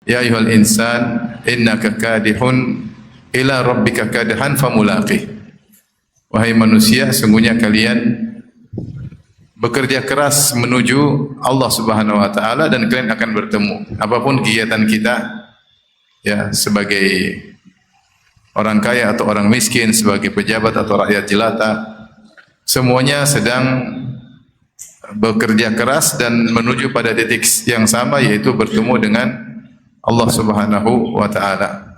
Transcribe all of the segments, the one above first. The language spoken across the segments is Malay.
Ya ayyuhal insan innaka kadihun ila rabbika kadhan famulaqih. Wahai manusia, sungguhnya kalian bekerja keras menuju Allah Subhanahu wa taala dan kalian akan bertemu. Apapun kegiatan kita, ya, sebagai orang kaya atau orang miskin, sebagai pejabat atau rakyat jelata, semuanya sedang bekerja keras dan menuju pada titik yang sama, yaitu bertemu dengan Allah Subhanahu wa taala.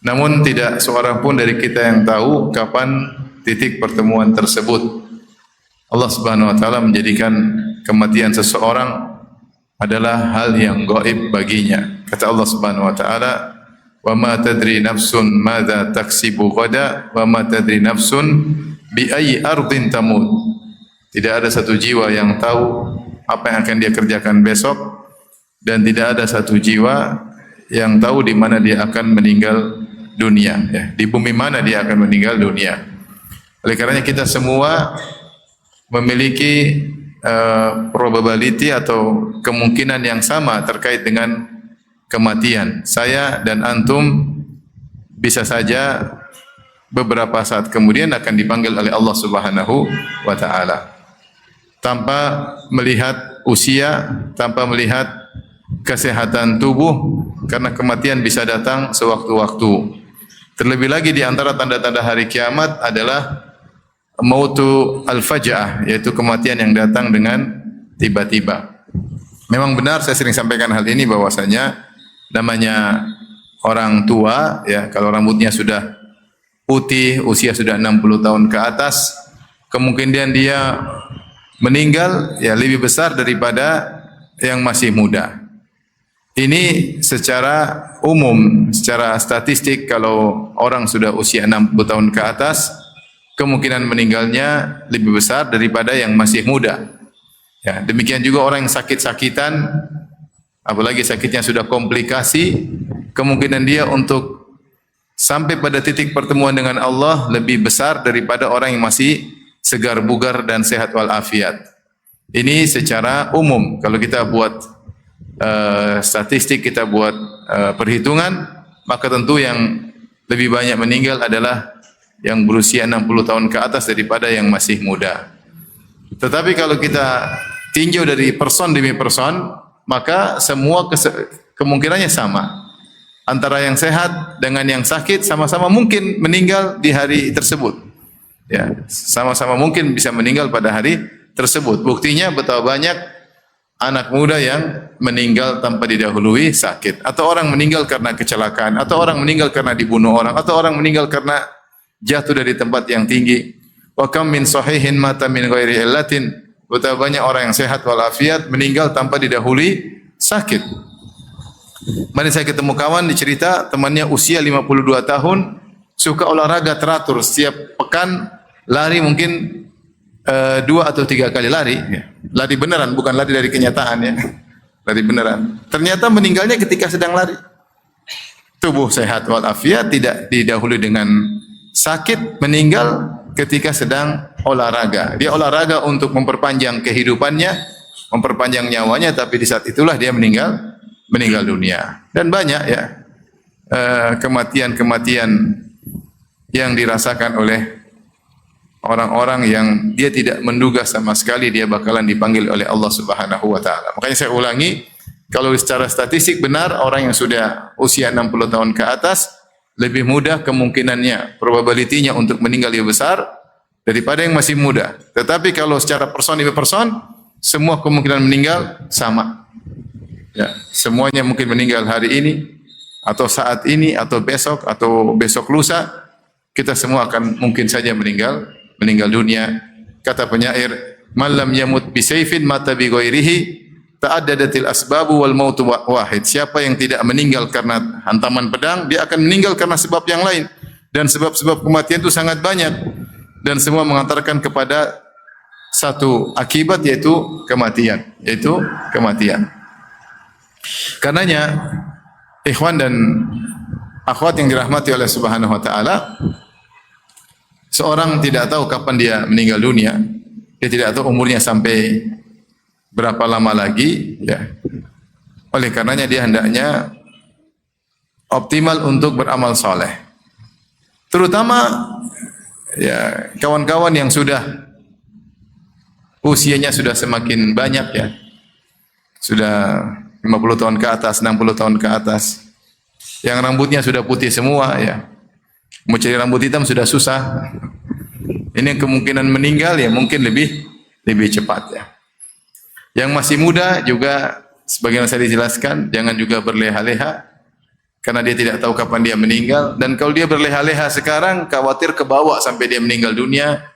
Namun tidak seorang pun dari kita yang tahu kapan titik pertemuan tersebut. Allah Subhanahu wa taala menjadikan kematian seseorang adalah hal yang gaib baginya. Kata Allah Subhanahu wa taala, "Wa ma tadri nafsun madza taksibu ghada wa ma tadri nafsun bi ayyi ardin tamut." Tidak ada satu jiwa yang tahu apa yang akan dia kerjakan besok, dan tidak ada satu jiwa yang tahu di mana dia akan meninggal dunia, ya, di bumi mana dia akan meninggal dunia. Oleh karenanya kita semua memiliki probability atau kemungkinan yang sama terkait dengan kematian. Saya dan antum bisa saja beberapa saat kemudian akan dipanggil oleh Allah Subhanahu wa taala. Tanpa melihat usia, tanpa melihat kesehatan tubuh, karena kematian bisa datang sewaktu-waktu. Terlebih lagi di antara tanda-tanda hari kiamat adalah mautu al-faja'ah, yaitu kematian yang datang dengan tiba-tiba. Memang benar, saya sering sampaikan hal ini, bahwasanya namanya orang tua, ya, kalau rambutnya sudah putih, usia sudah 60 tahun ke atas, kemungkinan dia meninggal ya lebih besar daripada yang masih muda. Ini secara umum, secara statistik, kalau orang sudah usia 60 tahun ke atas, kemungkinan meninggalnya lebih besar daripada yang masih muda. Ya, demikian juga orang yang sakit-sakitan, apalagi sakitnya sudah komplikasi, kemungkinan dia untuk sampai pada titik pertemuan dengan Allah lebih besar daripada orang yang masih segar bugar dan sehat walafiat. Ini secara umum. Kalau kita buat statistik, kita buat perhitungan, maka tentu yang lebih banyak meninggal adalah yang berusia 60 tahun ke atas daripada yang masih muda. Tetapi kalau kita tinjau dari person demi person, maka semua kemungkinannya sama. Antara yang sehat dengan yang sakit sama-sama mungkin meninggal di hari tersebut. Ya, sama-sama mungkin bisa meninggal pada hari tersebut. Buktinya betapa banyak anak muda yang meninggal tanpa didahului sakit, atau orang meninggal karena kecelakaan, atau orang meninggal karena dibunuh orang, atau orang meninggal karena jatuh dari tempat yang tinggi. Wa kam min sahihin mata min ghairi illatin. Betapa banyak orang yang sehat walafiat meninggal tanpa didahului sakit. Kemarin saya ketemu kawan, dicerita temannya usia 52 tahun, suka olahraga teratur, setiap pekan lari mungkin 2 atau 3 kali lari, ya. Lari beneran, bukan lari dari kenyataan, ya. Lari beneran. Ternyata meninggalnya ketika sedang lari. Tubuh sehat walafiat, tidak didahului dengan sakit, meninggal ketika sedang olahraga. Dia olahraga untuk memperpanjang kehidupannya, memperpanjang nyawanya, tapi di saat itulah dia meninggal dunia. Dan banyak, ya, kematian-kematian yang dirasakan oleh orang-orang yang dia tidak menduga sama sekali dia bakalan dipanggil oleh Allah Subhanahu wa taala. Makanya saya ulangi, kalau secara statistik benar, orang yang sudah usia 60 tahun ke atas lebih mudah kemungkinannya, probability-nya untuk meninggal lebih besar daripada yang masih muda. Tetapi kalau secara person demi person, semua kemungkinan meninggal sama. Ya, semuanya mungkin meninggal hari ini, atau saat ini, atau besok lusa, kita semua akan mungkin saja meninggal dunia. Kata penyair, "Man lam yamut bi sayfin mata bi ghairihi, ta'addadatil asbabu wal mautu wahid." Siapa yang tidak meninggal karena hantaman pedang, dia akan meninggal karena sebab yang lain. Dan sebab-sebab kematian itu sangat banyak, dan semua mengantarkan kepada satu akibat, yaitu kematian, Karenanya, ikhwan dan akhwat yang dirahmati oleh Subhanahu wa taala, seorang tidak tahu kapan dia meninggal dunia. Dia tidak tahu umurnya sampai berapa lama lagi, ya. Oleh karenanya dia hendaknya optimal untuk beramal soleh. Terutama ya kawan-kawan yang sudah usianya sudah semakin banyak ya. Sudah 50 tahun ke atas, 60 tahun ke atas. Yang rambutnya sudah putih semua ya. Mau cari rambut hitam sudah susah. Ini kemungkinan meninggal ya mungkin lebih cepat ya. Yang masih muda juga sebagaimana saya dijelaskan, jangan juga berleha-leha karena dia tidak tahu kapan dia meninggal, dan kalau dia berleha-leha sekarang khawatir kebawa sampai dia meninggal dunia.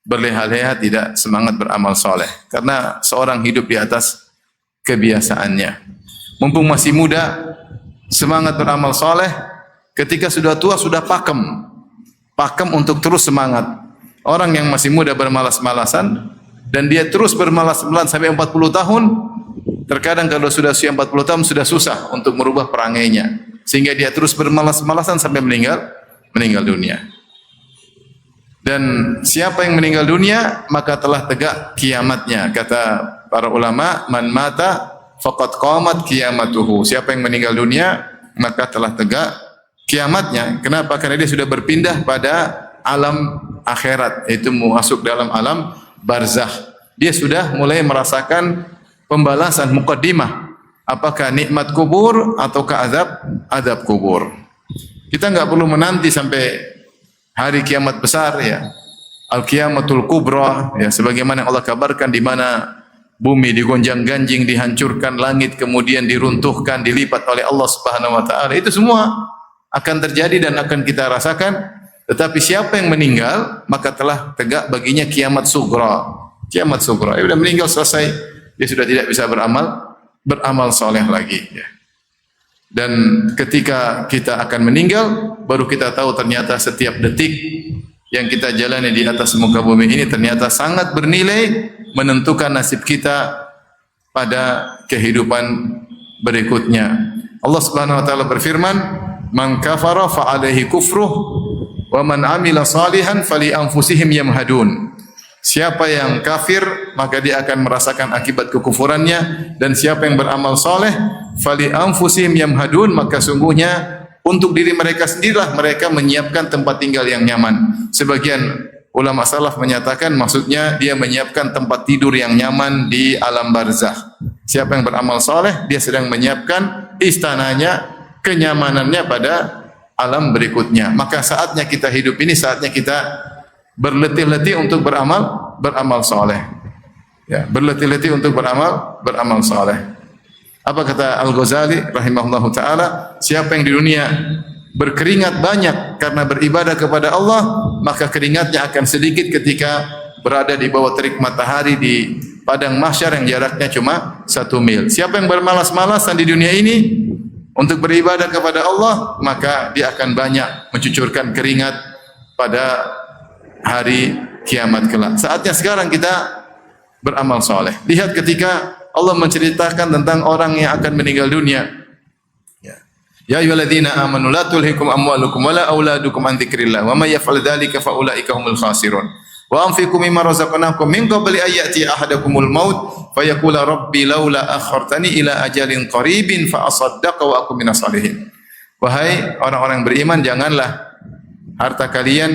Berleha-leha tidak semangat beramal soleh karena seorang hidup di atas kebiasaannya. Mumpung masih muda, semangat beramal soleh. Ketika sudah tua sudah pakem untuk terus semangat. Orang yang masih muda bermalas-malasan dan dia terus bermalas-malasan sampai 40 tahun, terkadang kalau sudah usia 40 tahun sudah susah untuk merubah perangainya, sehingga dia terus bermalas-malasan sampai meninggal dunia. Dan siapa yang meninggal dunia maka telah tegak kiamatnya. Kata para ulama, man mata faqad qamat qiyamatuhu. Siapa yang meninggal dunia maka telah tegak kiamatnya. Kenapa? Karena dia sudah berpindah pada alam akhirat, yaitu masuk dalam alam barzakh. Dia sudah mulai merasakan pembalasan muqaddimah. Apakah nikmat kubur ataukah azab kubur. Kita enggak perlu menanti sampai hari kiamat besar ya. Al-qiyamatul kubra ya, sebagaimana Allah kabarkan, di mana bumi digonjang-ganjing, dihancurkan, langit kemudian diruntuhkan, dilipat oleh Allah Subhanahu wa taala. Itu semua akan terjadi dan akan kita rasakan. Tetapi siapa yang meninggal maka telah tegak baginya kiamat sugra. Kiamat sugra. Dia sudah meninggal, selesai. Dia sudah tidak bisa beramal soleh lagi ya. Dan ketika kita akan meninggal baru kita tahu ternyata setiap detik yang kita jalani di atas muka bumi ini ternyata sangat bernilai, menentukan nasib kita pada kehidupan berikutnya. Allah Subhanahu wa taala berfirman, "Man kafara fa alaihi kufruh wa man amila salihan fali anfusihim yamhadun." Siapa yang kafir maka dia akan merasakan akibat kekufurannya, dan siapa yang beramal soleh fali anfusihim yamhadun, maka sungguhnya untuk diri mereka sendirilah mereka menyiapkan tempat tinggal yang nyaman. Sebagian ulama salaf menyatakan maksudnya dia menyiapkan tempat tidur yang nyaman di alam barzakh. Siapa yang beramal soleh dia sedang menyiapkan istananya, kenyamanannya pada alam berikutnya. Maka saatnya kita hidup ini, saatnya kita berletih-letih untuk beramal soleh. Ya, berletih-letih untuk beramal soleh. Apa kata Al-Ghazali rahimahullahu taala? Siapa yang di dunia berkeringat banyak karena beribadah kepada Allah, maka keringatnya akan sedikit ketika berada di bawah terik matahari di padang mahsyar yang jaraknya cuma 1 mil. Siapa yang bermalas-malasan di dunia ini untuk beribadah kepada Allah, maka dia akan banyak mencucurkan keringat pada hari kiamat kelak. Saatnya sekarang kita beramal soleh. Lihat ketika Allah menceritakan tentang orang yang akan meninggal dunia. Ya ayyuhalladzina amanu la tulhikum amwalukum wala auladukum an dzikrillah wa may yaf'al dzalika fa ulaika humul khasirun. Wa anfiqu mimma razaqnakum min qabli an ya'tiya ahadakumul maut fa yaqula rabbi laula akhartani ila ajalin qaribin fa asaddaqa wa akum minas salihin. Wahai orang-orang beriman, janganlah harta kalian,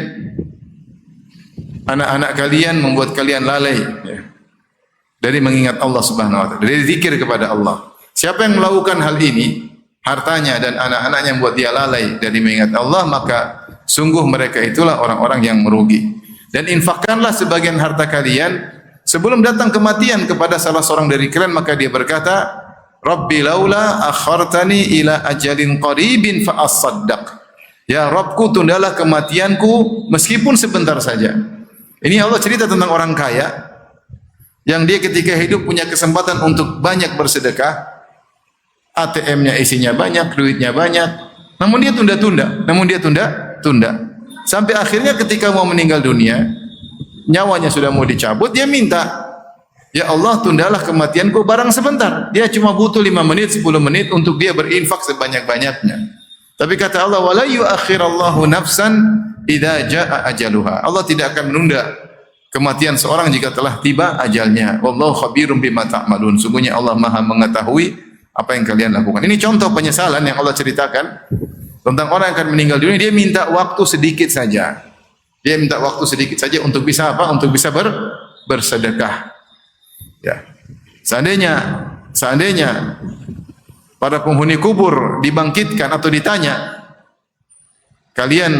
anak-anak kalian membuat kalian lalai ya, dari mengingat Allah Subhanahu wa taala, dari zikir kepada Allah. Siapa yang melakukan hal ini, hartanya dan anak-anaknya membuat dia lalai dari mengingat Allah, maka sungguh mereka itulah orang-orang yang merugi. Dan infakkanlah sebagian harta kalian sebelum datang kematian kepada salah seorang dari kalian, maka dia berkata, Rabbi laula akhartani ila ajalin qaribin fa asaddaq. Ya Rabbku, tundalah kematianku meskipun sebentar saja. Ini Allah cerita tentang orang kaya yang dia ketika hidup punya kesempatan untuk banyak bersedekah, ATM-nya isinya banyak, duitnya banyak, namun dia tunda. Sampai akhirnya ketika mau meninggal dunia, nyawanya sudah mau dicabut, dia minta, ya Allah tundalah kematianku barang sebentar. Dia cuma butuh 5 menit, 10 menit untuk dia berinfak sebanyak-banyaknya. Tapi kata Allah, wala yuakhirallahu nafsan idza jaa ajaluha. Allah tidak akan menunda kematian seorang jika telah tiba ajalnya. Wallahu khabirum bima ta'malun. Sungguhnya Allah Maha mengetahui apa yang kalian lakukan. Ini contoh penyesalan yang Allah ceritakan Tentang orang yang akan meninggal dunia, dia minta waktu sedikit saja. Dia minta waktu sedikit saja untuk bisa apa? Untuk bisa bersedekah. Ya. Seandainya para penghuni kubur dibangkitkan atau ditanya, kalian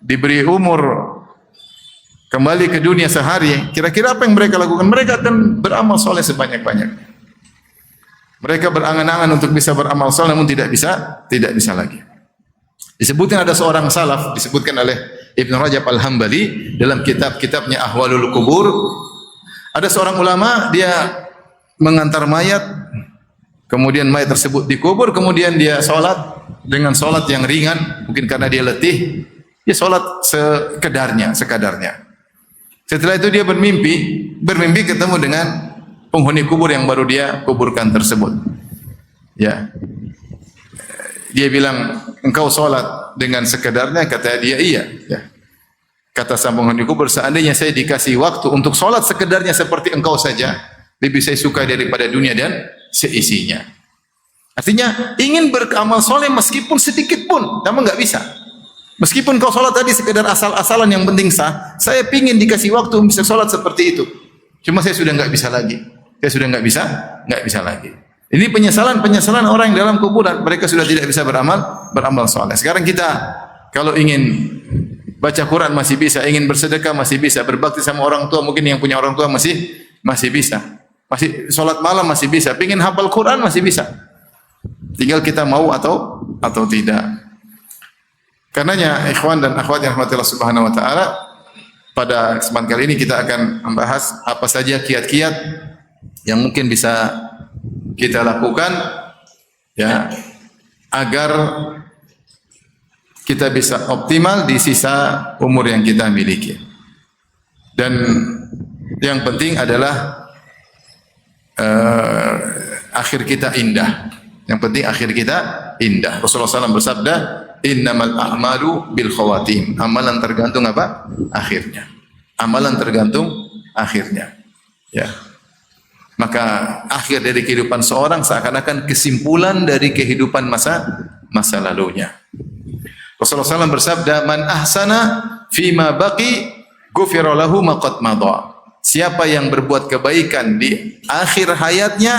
diberi umur kembali ke dunia sehari, kira-kira apa yang mereka lakukan? Mereka akan beramal soleh sebanyak-banyak. Mereka berangan-angan untuk bisa beramal soleh, namun tidak bisa lagi. Disebutkan ada seorang salaf, disebutkan oleh Ibn Rajab Al-Hambali dalam kitab-kitabnya Ahwalul Qubur. Ada seorang ulama, dia mengantar mayat, kemudian mayat tersebut dikubur, kemudian dia sholat dengan sholat yang ringan, mungkin karena dia letih, dia sholat sekadarnya. Setelah itu dia bermimpi ketemu dengan penghuni kubur yang baru dia kuburkan tersebut. Ya. Dia bilang, engkau sholat dengan sekadarnya? Kata dia, iya. Ya. Kata sang penghuni kubur, seandainya saya dikasih waktu untuk sholat sekedarnya seperti engkau saja, lebih saya suka daripada dunia dan seisinya. Artinya, ingin beramal soleh meskipun sedikit pun, namun enggak bisa. Meskipun kau sholat tadi sekedar asal-asalan yang penting sah, saya pingin dikasih waktu untuk bisa sholat seperti itu. Cuma saya sudah enggak bisa lagi. Saya sudah enggak bisa lagi. Ini penyesalan orang yang dalam kuburan. Mereka sudah tidak bisa beramal soleh. Sekarang kita kalau ingin baca Quran masih bisa, ingin bersedekah masih bisa, berbakti sama orang tua, mungkin yang punya orang tua masih bisa. Masih sholat malam masih bisa, pingin hafal Quran masih bisa. Tinggal kita mau atau tidak. Karenanya ikhwan dan akhwat yang rahmatillah subhanahu wa ta'ala, pada kesempatan kali ini kita akan membahas apa saja kiat-kiat yang mungkin bisa kita lakukan ya agar kita bisa optimal di sisa umur yang kita miliki. Dan yang penting adalah akhir kita indah. Yang penting akhir kita indah. Rasulullah SAW bersabda, innamal a'malu bil khawatim. Amalan tergantung apa? Akhirnya. Amalan tergantung akhirnya. Ya. Maka akhir dari kehidupan seorang seakan-akan kesimpulan dari kehidupan masa lalunya. Rasulullah SAW bersabda, man ahsana fima baqi ghufira lahu ma qad madha. Siapa yang berbuat kebaikan di akhir hayatnya,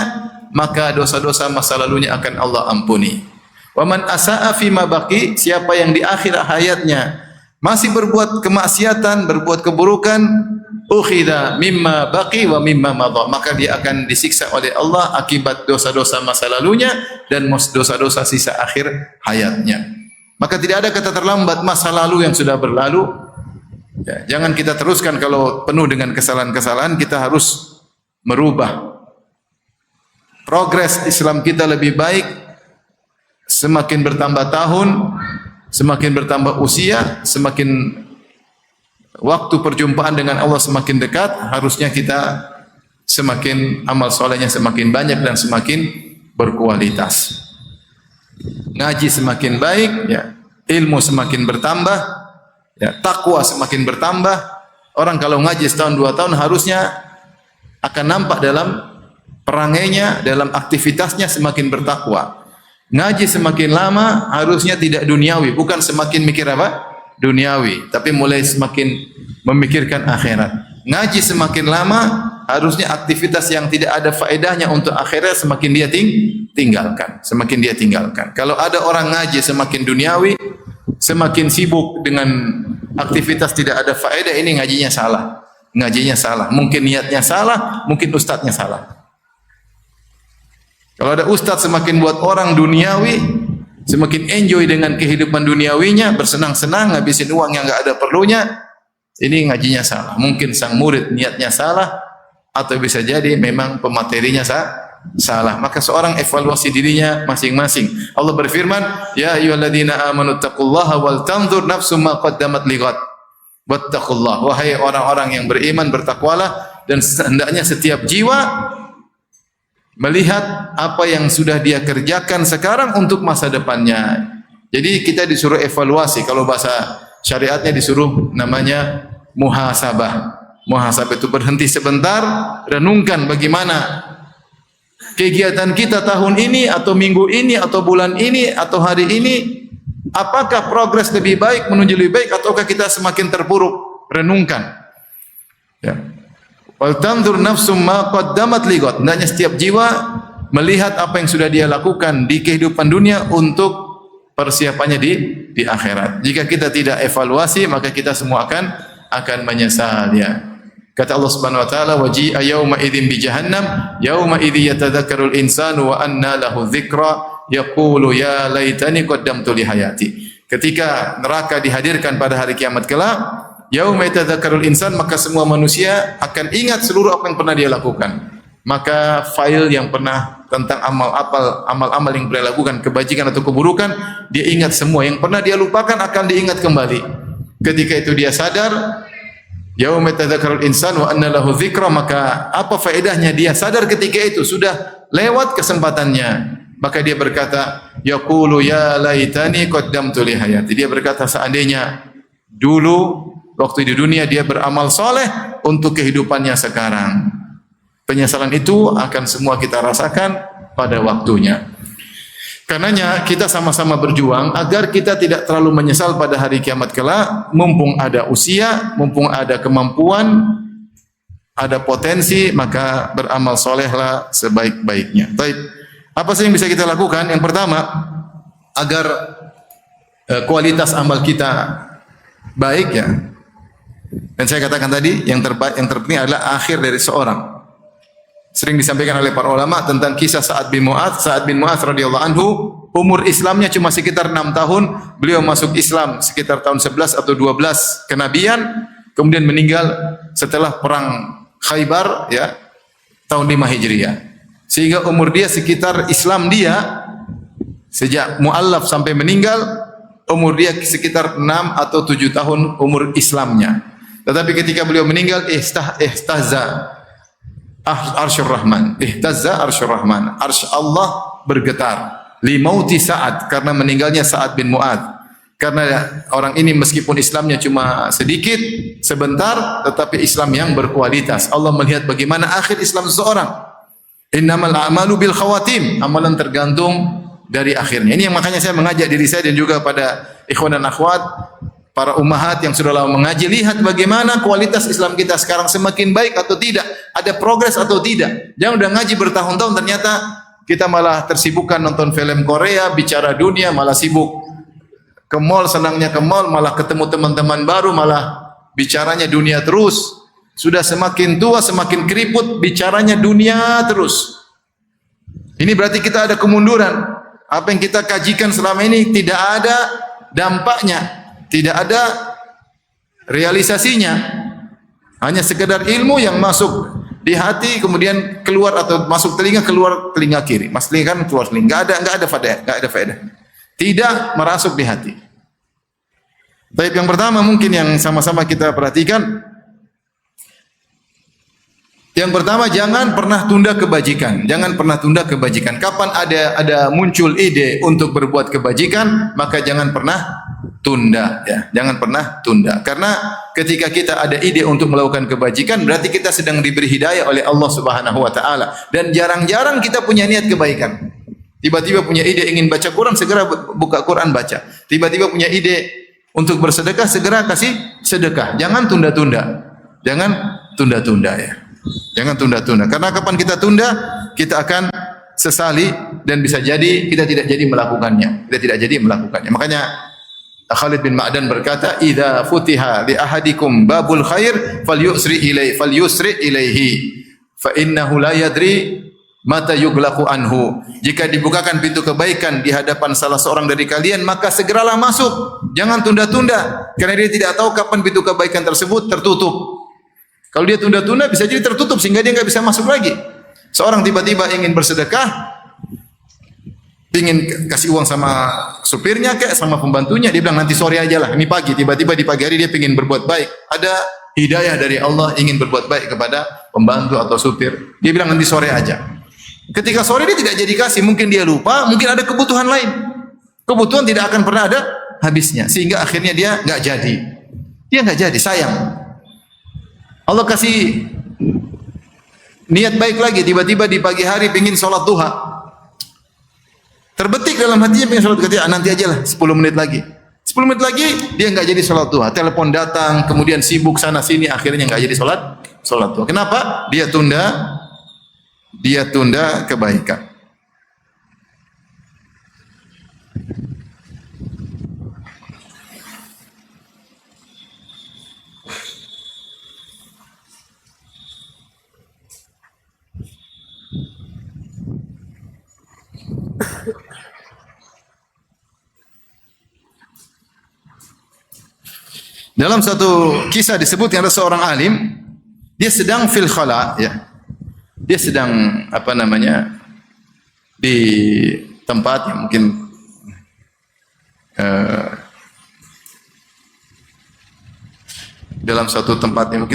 maka dosa-dosa masa lalunya akan Allah ampuni. Wa man asaa fima baqi, siapa yang di akhir hayatnya masih berbuat kemaksiatan, berbuat keburukan, ukhidha mimma baqi wa mimma madha, maka dia akan disiksa oleh Allah akibat dosa-dosa masa lalunya dan dosa-dosa sisa akhir hayatnya. Maka tidak ada kata terlambat masa lalu yang sudah berlalu. Ya, jangan kita teruskan kalau penuh dengan kesalahan-kesalahan, kita harus merubah. Progres Islam kita lebih baik, semakin bertambah tahun, semakin bertambah usia, semakin waktu perjumpaan dengan Allah semakin dekat, harusnya kita semakin amal solehnya semakin banyak dan semakin berkualitas. Ngaji semakin baik, ya, ilmu semakin bertambah, ya, takwa semakin bertambah. Orang kalau ngaji setahun 2 tahun harusnya akan nampak dalam perangainya, dalam aktivitasnya semakin bertakwa. Ngaji semakin lama harusnya tidak duniawi, bukan semakin mikir apa? Duniawi, tapi mulai semakin memikirkan akhirat. Ngaji semakin lama harusnya aktivitas yang tidak ada faedahnya untuk akhirat semakin dia tinggalkan. Kalau ada orang ngaji semakin duniawi, semakin sibuk dengan aktivitas tidak ada faedah, ini ngajinya salah. Mungkin niatnya salah, mungkin ustadznya salah. Kalau ada ustadz semakin buat orang duniawi, semakin enjoy dengan kehidupan duniawinya, bersenang-senang, ngabisin uang yang enggak ada perlunya, ini ngajinya salah. Mungkin sang murid niatnya salah, atau bisa jadi memang pematerinya salah. Maka seorang evaluasi dirinya masing-masing. Allah berfirman, ya ayyuhalladzina amanu taqullaha wal tanzur nafsum ma qaddamat lighad. Wattaqullah. Wahai orang-orang yang beriman, bertakwalah, dan hendaknya setiap jiwa melihat apa yang sudah dia kerjakan sekarang untuk masa depannya. Jadi kita disuruh evaluasi. Kalau bahasa syariatnya disuruh namanya muhasabah. Muhasabah itu berhenti sebentar, renungkan bagaimana kegiatan kita tahun ini atau minggu ini atau bulan ini atau hari ini, Apakah progres lebih baik menuju lebih baik ataukah kita semakin terpuruk? Renungkan. Ya. Wal tanzur nafsum ma qaddamat ligat. Hendaknya setiap jiwa melihat apa yang sudah dia lakukan di kehidupan dunia untuk persiapannya di akhirat. Jika kita tidak evaluasi, maka kita semua akan menyesal ya. Kata Allah Subhanahu wa taala, "Waji'a yauma idzin bi jahannam, yauma idzi yatadzakkarul insanu wa anna lahu dzikra, yaqulu ya laitani qaddamtu li hayati." Ketika neraka dihadirkan pada hari kiamat kelak, yauma yatadzakkarul insan, maka semua manusia akan ingat seluruh apa yang pernah dia lakukan. Maka file yang pernah tentang amal-amal yang pernah lakukan, kebajikan atau keburukan, dia ingat semua. Yang pernah dia lupakan akan diingat kembali. Ketika itu dia sadar, yauma yatadzakkarul insan wa anna lahu dzikra, maka apa faedahnya dia sadar ketika itu sudah lewat kesempatannya. Maka dia berkata, yaqulu ya laitani qaddamtu li hayati. Dia berkata, seandainya dulu waktu di dunia dia beramal soleh untuk kehidupannya sekarang. Penyesalan itu akan semua kita rasakan pada waktunya. Karenanya kita sama-sama berjuang agar kita tidak terlalu menyesal pada hari kiamat kelak, mumpung ada usia, mumpung ada kemampuan, ada potensi, maka beramal solehlah sebaik-baiknya. Baik. Apa sih yang bisa kita lakukan? Yang pertama, agar kualitas amal kita baik ya. Dan saya katakan tadi, yang terpenting adalah akhir dari seorang. Sering disampaikan oleh para ulama tentang kisah Sa'ad bin Mu'adz. Sa'ad bin Mu'adz radhiyallahu anhu, umur Islamnya cuma sekitar 6 tahun. Beliau masuk Islam sekitar tahun 11 atau 12 kenabian, kemudian meninggal setelah perang Khaybar ya, tahun 5 Hijriah. Sehingga umur dia sekitar Islam dia sejak mu'allaf sampai meninggal, umur dia sekitar 6 atau 7 tahun umur Islamnya. Tetapi ketika beliau meninggal, ihtazza Arsyur Rahman, ihtazza Arsyur Rahman, arsy Allah bergetar. Limauti Sa'ad, karena meninggalnya Sa'ad bin Mu'adz. Karena orang ini meskipun Islamnya cuma sedikit, sebentar, tetapi Islam yang berkualitas. Allah melihat bagaimana akhir Islam seseorang. Innamal a'malu bil khawatim, amalan tergantung dari akhirnya. Ini yang makanya saya mengajak diri saya dan juga pada ikhwan dan akhwat, para ummahat yang sudah lama mengaji, lihat bagaimana kualitas Islam kita sekarang, semakin baik atau tidak, ada progres atau tidak. Jangan udah ngaji bertahun-tahun ternyata kita malah tersibukkan nonton film Korea, bicara dunia, malah sibuk ke mall, senangnya ke mall, malah ketemu teman-teman baru, malah bicaranya dunia terus. Sudah semakin tua, semakin keriput, bicaranya dunia terus. Ini berarti kita ada kemunduran. Apa yang kita kajikan selama ini tidak ada dampaknya. Tidak ada realisasinya. Hanya sekedar ilmu yang masuk di hati kemudian keluar atau masuk telinga, keluar telinga kiri. Mas telinga kan keluar telinga. Enggak ada faedah. Tidak merasuk di hati. Baik, yang pertama mungkin yang sama-sama kita perhatikan. Yang pertama, jangan pernah tunda kebajikan. Jangan pernah tunda kebajikan. Kapan ada muncul ide untuk berbuat kebajikan, maka jangan pernah tunda ya. Jangan pernah tunda. Karena ketika kita ada ide untuk melakukan kebajikan, berarti kita sedang diberi hidayah oleh Allah Subhanahu wa taala. Dan jarang-jarang kita punya niat kebaikan. Tiba-tiba punya ide ingin baca Quran, segera buka Quran baca. Tiba-tiba punya ide untuk bersedekah, segera kasih sedekah. Jangan tunda-tunda. Jangan tunda-tunda ya. Jangan tunda-tunda. Karena kapan kita tunda, kita akan sesali dan bisa jadi kita tidak jadi melakukannya. Kita tidak jadi melakukannya. Makanya Khalid bin Ma'dan berkata, "Idza futiha li ahadikum babul khair falyusri ilaihi fa innahu la yadri mata yughlaqu anhu." Jika dibukakan pintu kebaikan di hadapan salah seorang dari kalian, maka segeralah masuk. Jangan tunda-tunda, karena dia tidak tahu kapan pintu kebaikan tersebut tertutup. Kalau dia tunda-tunda bisa jadi tertutup sehingga dia enggak bisa masuk lagi. Seorang tiba-tiba ingin bersedekah, ingin kasih uang sama supirnya kayak sama pembantunya, dia bilang nanti sore aja lah, ini pagi. Tiba-tiba di pagi hari dia ingin berbuat baik. Ada hidayah dari Allah ingin berbuat baik kepada pembantu atau supir. Dia bilang nanti sore aja. Ketika sore dia tidak jadi kasih, mungkin dia lupa, mungkin ada kebutuhan lain. Kebutuhan tidak akan pernah ada habisnya, sehingga akhirnya dia enggak jadi. Dia enggak jadi, sayang. Allah kasih niat baik lagi, tiba-tiba di pagi hari ingin sholat duha. Terbetik dalam hatinya pengen sholat duha, nanti aja lah 10 menit lagi. 10 menit lagi dia nggak jadi sholat duha. Telepon datang, kemudian sibuk sana sini, akhirnya nggak jadi sholat duha. Kenapa? Dia tunda kebaikan. Dalam satu kisah disebutkan ada seorang alim, dia sedang fil khala, ya. Dia sedang di tempat yang mungkin dalam suatu tempat yang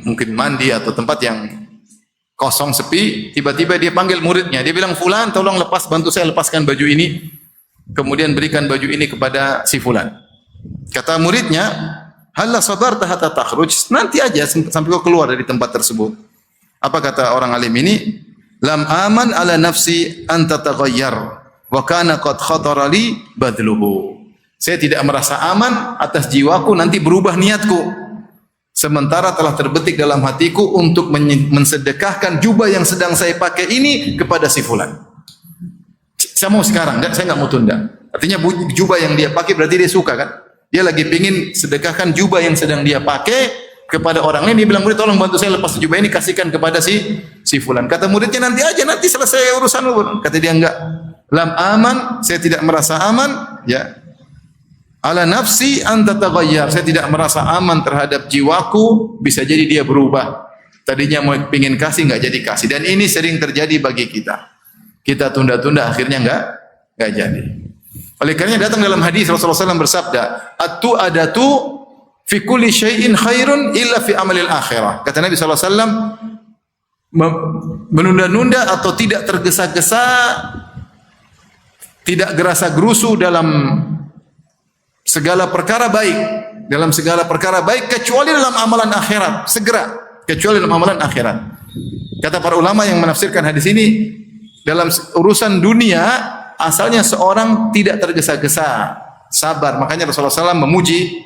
mungkin mandi atau tempat yang kosong sepi, tiba-tiba dia panggil muridnya. Dia bilang, "Fulan, tolong bantu saya lepaskan baju ini. Kemudian berikan baju ini kepada si fulan." Kata muridnya, "Halla sabarta hatta takhruj?" Nanti aja sampai kau keluar dari tempat tersebut. Apa kata orang alim ini? "Lam aman ala nafsi an tataghayyar wa kana qad khatara li badluhu." Saya tidak merasa aman atas jiwaku nanti berubah niatku. Sementara telah terbetik dalam hatiku untuk mensedekahkan jubah yang sedang saya pakai ini kepada si fulan. Saya mau sekarang, saya nggak mau tunda. Artinya jubah yang dia pakai berarti dia suka kan? Dia lagi pingin sedekahkan jubah yang sedang dia pakai kepada orang lain. Dia bilang, "Murid, tolong bantu saya lepas jubah ini, kasihkan kepada si fulan." Kata muridnya, "Nanti aja, nanti selesai urusanmu." Kata dia, "Enggak. Lam aman, saya tidak merasa aman, ya. Ala nafsi an tataghayyar, saya tidak merasa aman terhadap jiwaku, bisa jadi dia berubah. Tadinya mau pingin kasih, enggak jadi kasih." Dan ini sering terjadi bagi kita. Kita tunda-tunda, akhirnya enggak jadi. Oleh karenanya datang dalam hadis Rasulullah SAW bersabda, "At-tu'adatu fi kulli syai'in khairun illa fi amalil akhirah." Kata Nabi SAW, menunda-nunda atau tidak tergesa-gesa, tidak gerasa-gerusu dalam segala perkara baik, kecuali dalam amalan akhirat. Segera, kecuali dalam amalan akhirat. Kata para ulama yang menafsirkan hadis ini, dalam urusan dunia asalnya seorang tidak tergesa-gesa, sabar. Makanya Rasulullah SAW memuji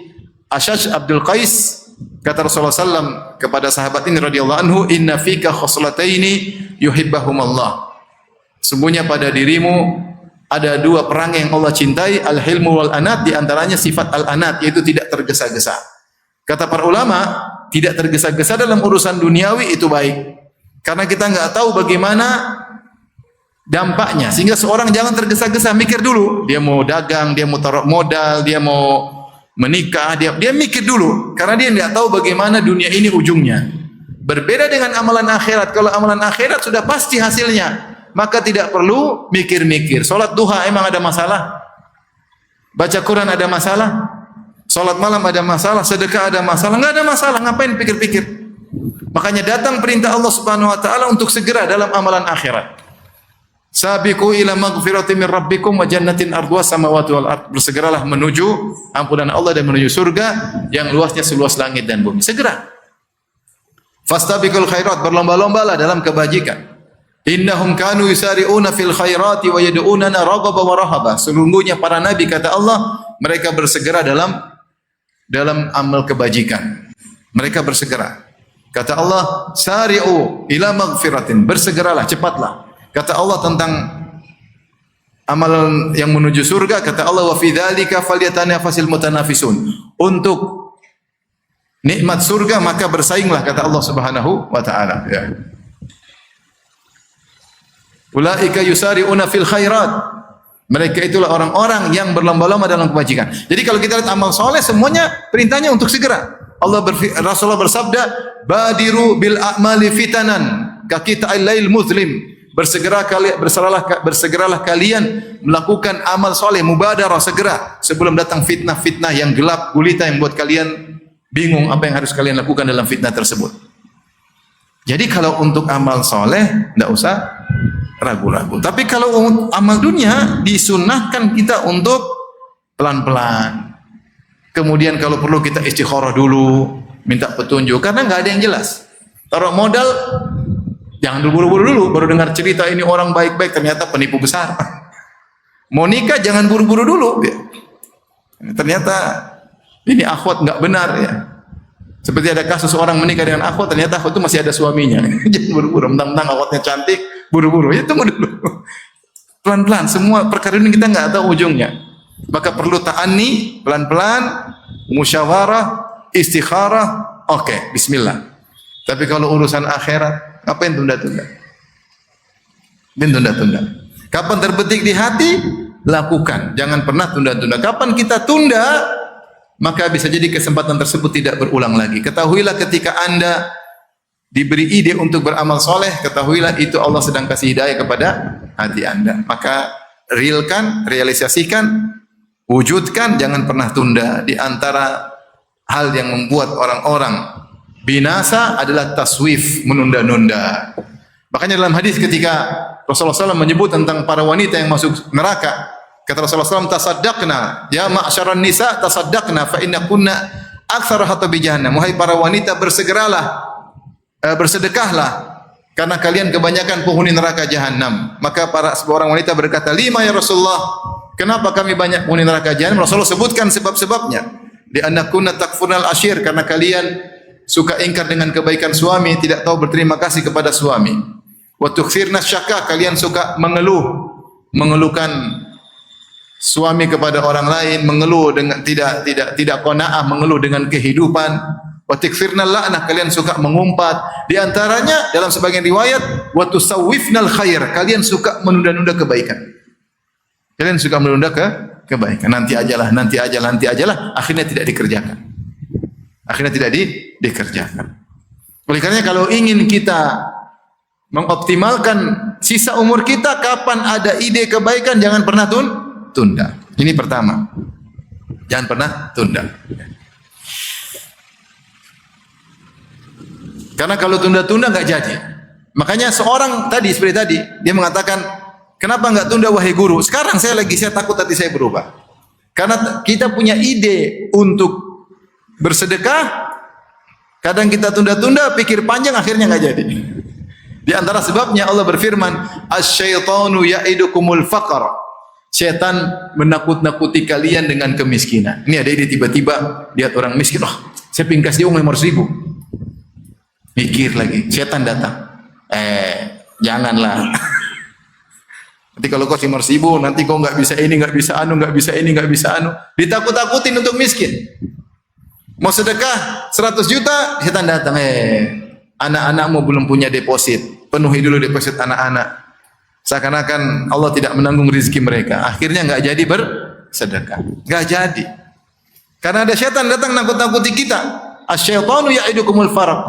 Ashaj Abdul Qais. Kata Rasulullah SAW kepada sahabat ini radhiyallahu anhu, "Inna fika khoslataini yuhibbahumallah." Sungguhnya pada dirimu ada dua perangai yang Allah cintai, al-hilmu wal anat, di antaranya sifat al-anat, yaitu tidak tergesa-gesa. Kata para ulama, tidak tergesa-gesa dalam urusan duniawi itu baik. Karena kita enggak tahu bagaimana dampaknya, sehingga seorang jangan tergesa-gesa, mikir dulu. Dia mau dagang, dia mau taruh modal, dia mau menikah, dia mikir dulu, karena dia tidak tahu bagaimana dunia ini ujungnya. Berbeda dengan amalan akhirat. Kalau amalan akhirat sudah pasti hasilnya, maka tidak perlu mikir-mikir. Salat duha emang ada masalah? Baca Quran ada masalah? Salat malam ada masalah? Sedekah ada masalah? Enggak ada masalah. Ngapain pikir-pikir? Makanya datang perintah Allah Subhanahu wa taala untuk segera dalam amalan akhirat. Sabiqu ila maghfiratin min rabbikum wa jannatin arduha samawati wal ard. Bersegeralah menuju ampunan Allah dan menuju surga yang luasnya seluas langit dan bumi. Segera. Fastabiqul khairat, berlomba-lombalah dalam kebajikan. Innahum kanu yusari'una fil khairati wa yad'unana raghaba wa rahaba. Sesungguhnya para nabi, kata Allah, mereka bersegera dalam amal kebajikan. Mereka bersegera. Kata Allah, sari'u ila maghfiratin, bersegeralah, cepatlah. Kata Allah tentang amalan yang menuju surga, kata Allah, wa fi dzalika falyatanafasil mutanafisun. Untuk nikmat surga maka bersainglah, kata Allah Subhanahu wa taala, ya. Ulaika yusari'una fil khairat. Mereka itulah orang-orang yang berlomba-lomba dalam kebajikan. Jadi kalau kita lihat amal soleh, semuanya perintahnya untuk segera. Rasulullah bersabda, "Badiru bil a'mali fitanan ka qita'il lail muslim." Bersegeralah kalian melakukan amal soleh, mubadarah, segera sebelum datang fitnah-fitnah yang gelap gulita yang buat kalian bingung apa yang harus kalian lakukan dalam fitnah tersebut. Jadi kalau untuk amal soleh tidak usah ragu-ragu. Tapi kalau amal dunia disunnahkan kita untuk pelan-pelan. Kemudian kalau perlu kita istikharah dulu, minta petunjuk, karena nggak ada yang jelas. Taruh modal, jangan buru-buru dulu, baru dengar cerita ini orang baik-baik, ternyata penipu besar. Mau nikah jangan buru-buru dulu. Ya. Ternyata ini akhwat nggak benar ya. Seperti ada kasus orang menikah dengan akhwat, ternyata akhwat itu masih ada suaminya. Jangan buru-buru, mentang-mentang akhwatnya cantik, buru-buru. Ya tunggu dulu. Pelan-pelan, semua perkara ini kita nggak tahu ujungnya. Maka perlu ta'anni, pelan-pelan, musyawarah, istikharah. Oke, bismillah. Tapi kalau urusan akhirat, ngapain tunda-tunda? Tunda-tunda. Kapan terbetik di hati, lakukan. Jangan pernah tunda-tunda. Kapan kita tunda, maka bisa jadi kesempatan tersebut tidak berulang lagi. Ketahuilah ketika Anda diberi ide untuk beramal soleh, ketahuilah itu Allah sedang kasih hidayah kepada hati Anda. Maka realisasikan, wujudkan, jangan pernah tunda. Di antara hal yang membuat orang-orang binasa adalah taswif, menunda-nunda. Makanya dalam hadis ketika Rasulullah SAW menyebut tentang para wanita yang masuk neraka, kata Rasulullah SAW, tasaddaqna, ya ma'syaran nisa tasaddaqna, fa inna kunna aktsara hatabi jahannam. Wahai para wanita, bersegeralah, bersedekahlah, karena kalian kebanyakan penghuni neraka jahanam. Maka seorang wanita berkata, lima ya Rasulullah, kenapa kami banyak penghuni neraka jahanam? Rasulullah sebutkan sebab-sebabnya. Di anna kunna takfurnal ashir, karena kalian suka ingkar dengan kebaikan suami, tidak tahu berterima kasih kepada suami. Wa tukthirna syaka, kalian suka mengeluhkan suami kepada orang lain, mengeluh dengan tidak qanaah, mengeluh dengan kehidupan. Wa tukthirna la'nah, kalian suka mengumpat. Di antaranya dalam sebagian riwayat, wa tusawwifnal khair, kalian suka menunda-nunda kebaikan. Kalian suka menunda kebaikan. Nanti ajalah, akhirnya tidak dikerjakan. Dikerjakan. Oleh karenanya kalau ingin kita mengoptimalkan sisa umur kita, kapan ada ide kebaikan jangan pernah tunda. Ini pertama. Jangan pernah tunda. Karena kalau tunda-tunda enggak jadi. Makanya seorang tadi seperti tadi, dia mengatakan, "Kenapa enggak tunda wahai guru? Sekarang saya takut hati saya berubah." Karena kita punya ide untuk bersedekah, kadang kita tunda-tunda, pikir panjang, akhirnya enggak jadi. Di antara sebabnya Allah berfirman, "Asy-syaitanu ya'idukumul faqr." Setan menakut-nakuti kalian dengan kemiskinan. Ini ada ide tiba-tiba lihat orang miskin, "Oh, saya pingin kasih dia uang 500.000." Mikir lagi, setan datang. Janganlah. Nanti kalau kau 500.000, nanti kau enggak bisa ini, enggak bisa anu. Ditakut-takutin untuk miskin. Mau sedekah 100 juta, setan datang. Anak-anakmu belum punya deposit. Penuhi dulu deposit anak-anak. Seakan-akan Allah tidak menanggung rezeki mereka. Akhirnya enggak jadi bersedekah. Enggak jadi. Karena ada setan datang nakut-nakuti kita. Asy-syaitanu ya'idukumul faqra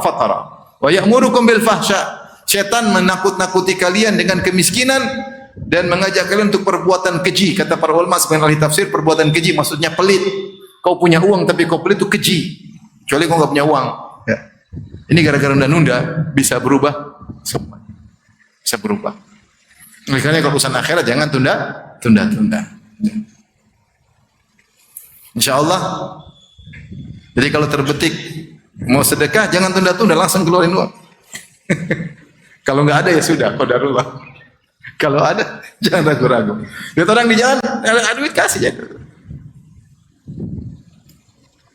wa ya'murukum bil fahsya. Setan menakut-nakuti kalian dengan kemiskinan dan mengajak kalian untuk perbuatan keji. Kata para ulama sebagian ahli tafsir, perbuatan keji maksudnya pelit. Kau punya uang tapi kau pelit itu keji. Kecuali kau enggak punya uang. Ya. Ini gara-gara nunda-nunda bisa berubah semua. Bisa berubah. Oleh karena kalau urusan akhirat jangan tunda-tunda. Insyaallah. Jadi kalau terbetik mau sedekah jangan tunda-tunda, langsung keluarin uang. Kalau enggak ada ya sudah, qadarullah. Kalau ada jangan ragu-ragu. Lihat orang di jalan, ada duit kasih aja.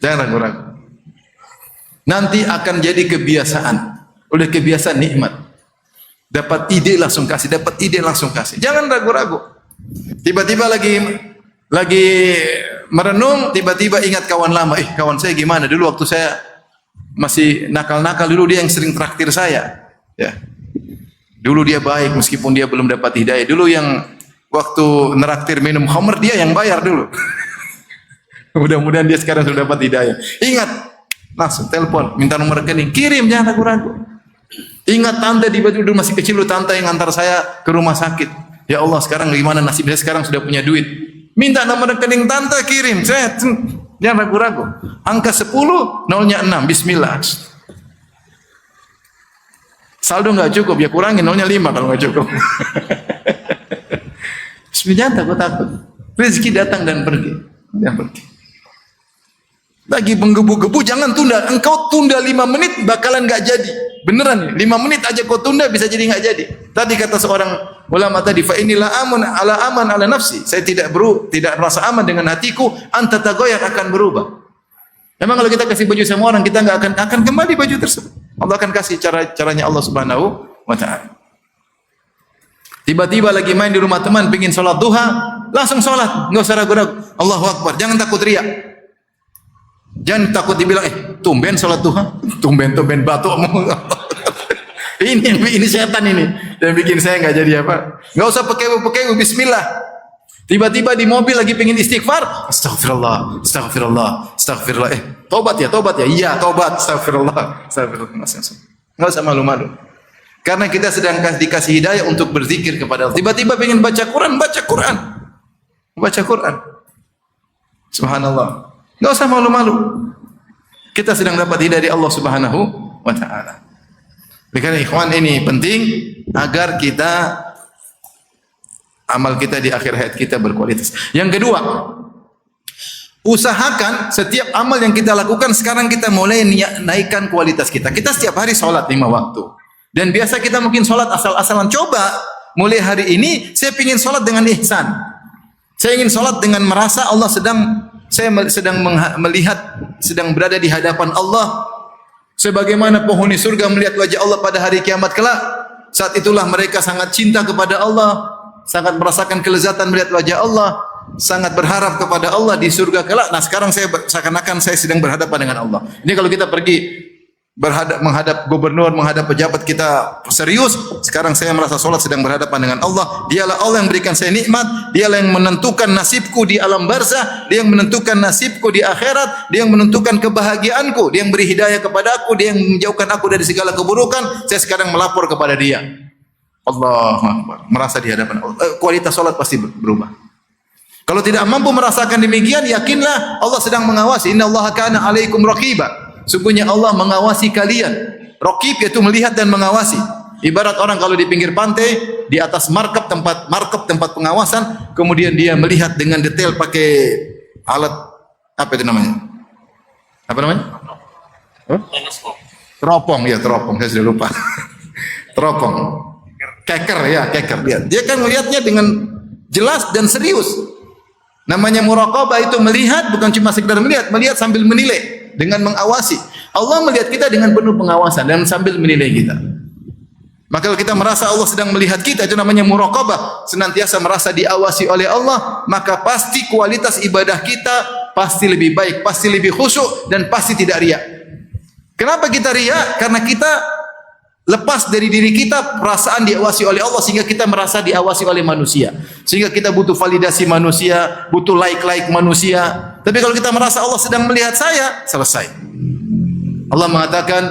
Jangan ragu-ragu. Nanti akan jadi kebiasaan. Udah kebiasaan nikmat. Dapat ide langsung kasih, Jangan ragu-ragu. Tiba-tiba lagi merenung, tiba-tiba ingat kawan lama. Kawan saya gimana? Dulu waktu saya masih nakal-nakal, dulu dia yang sering traktir saya. Ya. Dulu dia baik meskipun dia belum dapat hidayah. Dulu yang waktu neraktir minum khamr dia yang bayar dulu. Mudah-mudahan dia sekarang sudah dapat hidayah. Ingat, langsung telepon, minta nomor rekening, kirim, jangan ragu-ragu. Ingat tante dulu masih kecil, tante yang antar saya ke rumah sakit. Ya Allah, sekarang gimana nasib saya, sekarang sudah punya duit. Minta nomor rekening tante, kirim. Jangan ragu-ragu. Angka 10, nolnya 6, bismillah. Saldo enggak cukup, ya kurangin nolnya 5 kalau enggak cukup. Jangan takut. Rezeki datang dan pergi. Lagi menggebu-gebu, jangan tunda. Engkau tunda 5 menit bakalan enggak jadi. Beneran nih, 5 menit aja kau tunda bisa jadi enggak jadi. Tadi kata seorang ulama tadi, fa inilah aman ala nafsi. Saya tidak merasa aman dengan hatiku, anta tagoyar akan berubah. Memang kalau kita kasih baju sama orang, kita enggak akan kembali baju tersebut. Allah akan kasih caranya Allah Subhanahu wa taala. Tiba-tiba lagi main di rumah teman, pengin salat duha, langsung salat, enggak usah ragu-ragu. Allahu Akbar, jangan takut riya. Jangan takut dibilang, tumben salat duha, tumben batuk. Ini setan ini dan bikin saya enggak jadi apa. Enggak usah pakai bismillah. Tiba-tiba di mobil lagi pengen istighfar, astagfirullah. Tobat ya. Iya, tobat, astagfirullah. Enggak usah malu-malu. Karena kita sedang dikasih hidayah untuk berzikir kepada Allah. Tiba-tiba pengen baca Quran. Subhanallah. Enggak usah malu-malu. Kita sedang dapat hidayah dari Allah Subhanahu wa taala. Karena ikhwan, ini penting agar kita amal kita di akhir hayat kita berkualitas. Yang kedua, usahakan setiap amal yang kita lakukan sekarang kita mulai naikkan kualitas kita. Kita setiap hari salat 5 waktu. Dan biasa kita mungkin salat asal-asalan. Coba mulai hari ini saya ingin salat dengan ihsan. Saya ingin salat dengan merasa Allah saya sedang melihat, sedang berada di hadapan Allah. Sebagaimana penghuni surga melihat wajah Allah pada hari kiamat kelak. Saat itulah mereka sangat cinta kepada Allah, sangat merasakan kelezatan melihat wajah Allah, sangat berharap kepada Allah di surga kelak. Nah, sekarang saya seakan-akan saya sedang berhadapan dengan Allah. Ini kalau kita pergi menghadap gubernur, menghadap pejabat kita serius, sekarang saya merasa salat sedang berhadapan dengan Allah. Dialah Allah yang berikan saya nikmat, dialah yang menentukan nasibku di alam barzah, dia yang menentukan nasibku di akhirat, dia yang menentukan kebahagiaanku, dia yang beri hidayah kepada aku, dia yang menjauhkan aku dari segala keburukan. Saya sekarang melapor kepada dia. Allahu Akbar. Merasa di hadapan Allah. Kualitas salat pasti berubah. Kalau tidak mampu merasakan demikian, yakinlah Allah sedang mengawasi. Innallaha kana 'alaikum raqiba. Sungguhnya Allah mengawasi kalian. Raqib yaitu melihat dan mengawasi. Ibarat orang kalau di pinggir pantai, di atas markab tempat pengawasan, kemudian dia melihat dengan detail pakai alat apa itu namanya? Apa namanya? Teropong, saya sudah lupa. Teropong. Keker. Dia kan melihatnya dengan jelas dan serius. Namanya muraqabah itu melihat, bukan cuma sekedar melihat sambil menilai. Dengan mengawasi. Allah melihat kita dengan penuh pengawasan dan sambil menilai kita. Maka kalau kita merasa Allah sedang melihat kita, itu namanya muraqabah, senantiasa merasa diawasi oleh Allah, maka pasti kualitas ibadah kita pasti lebih baik, pasti lebih khusyuk dan pasti tidak riya. Kenapa kita riya? Karena kita lepas dari diri kita perasaan diawasi oleh Allah sehingga kita merasa diawasi oleh manusia. Sehingga kita butuh validasi manusia, butuh like manusia. Tapi kalau kita merasa Allah sedang melihat saya, selesai. Allah mengatakan,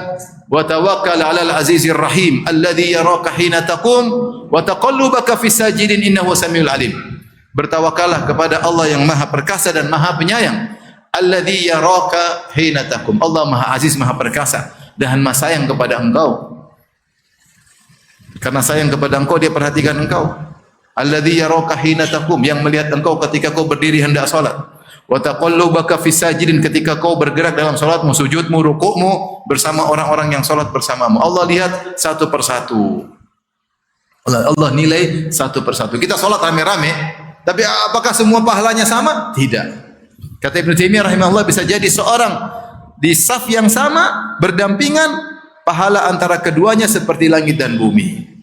"Wa tawakkal 'alal 'azizir rahim alladzi yaraka hina taqum wa taqallubaka fis sajidin innahu samiul alim." Bertawakallah kepada Allah yang Maha Perkasa dan Maha Penyayang. Alladzi yaraka hina taqum. Allah Maha Aziz, Maha Perkasa dan Maha Sayang kepada engkau. Karena sayang kepada engkau, dia perhatikan engkau. Alladzi yaraka hina taqum, yang melihat engkau ketika kau berdiri hendak salat. Wa taqallubaka fis sajidin, ketika kau bergerak dalam salatmu, sujudmu, rukukmu bersama orang-orang yang salat bersamamu. Allah lihat satu persatu. Allah nilai satu persatu. Kita salat rame-rame, tapi apakah semua pahalanya sama? Tidak. Kata Ibnu Taimiyah rahimahullah, bisa jadi seorang di saf yang sama berdampingan, pahala antara keduanya seperti langit dan bumi.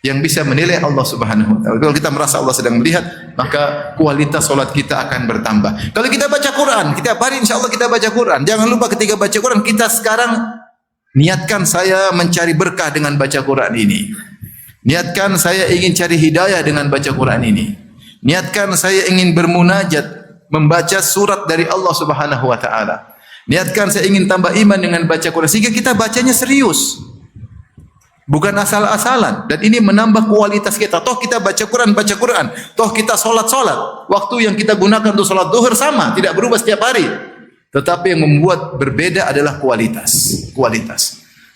Yang bisa menilai Allah Subhanahu wa taala. Kalau kita merasa Allah sedang melihat, maka kualitas salat kita akan bertambah. Kalau kita baca Quran, kita hari insyaallah kita baca Quran. Jangan lupa ketika baca Quran, kita sekarang niatkan saya mencari berkah dengan baca Quran ini. Niatkan saya ingin cari hidayah dengan baca Quran ini. Niatkan saya ingin bermunajat, membaca surat dari Allah Subhanahu wa taala. Niatkan saya ingin tambah iman dengan baca Quran sehingga kita bacanya serius. Bukan asal-asalan, dan ini menambah kualitas kita. Toh kita baca Quran, toh kita solat. Waktu yang kita gunakan untuk solat zuhur sama, tidak berubah setiap hari. Tetapi yang membuat berbeda adalah kualitas.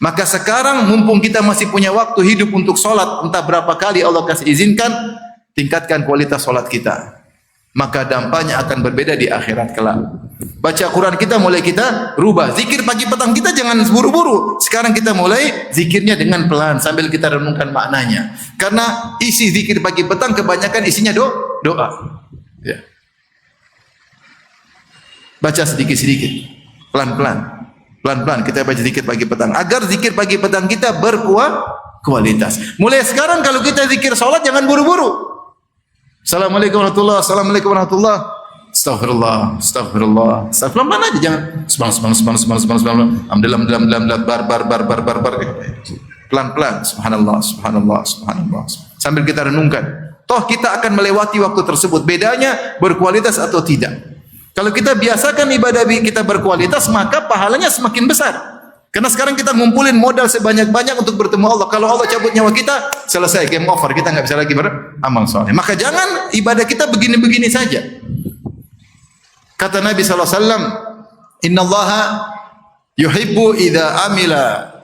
Maka sekarang mumpung kita masih punya waktu hidup untuk solat, entah berapa kali Allah kasih izinkan, tingkatkan kualitas solat kita. Maka dampaknya akan berbeda di akhirat kelak. Baca Quran kita mulai kita rubah. Zikir pagi petang kita jangan buru-buru. Sekarang kita mulai zikirnya dengan pelan sambil kita renungkan maknanya. Karena isi zikir pagi petang kebanyakan isinya doa. Ya. Baca sedikit-sedikit, pelan-pelan. Pelan-pelan kita baca zikir pagi petang. Agar zikir pagi petang kita berkualitas. Mulai sekarang kalau kita zikir salat jangan buru-buru. Assalamualaikum warahmatullahi wabarakatuh. Assalamualaikum warahmatullahi wabarakatuh. Astagfirullah, astagfirullah. Pelan-pelan aja, jangan subhanallah. Alhamdulillah, bar. Pelan-pelan, subhanallah. Sambil kita renungkan. Toh kita akan melewati waktu tersebut. Bedanya berkualitas atau tidak. Kalau kita biasakan ibadah kita berkualitas, maka pahalanya semakin besar. Karena sekarang kita ngumpulin modal sebanyak-banyak untuk bertemu Allah. Kalau Allah cabut nyawa kita, selesai, game over. Kita nggak bisa lagi beramal soleh. Maka jangan ibadah kita begini-begini saja. Kata Nabi SAW, Inna Allaha yuhibbu idha amila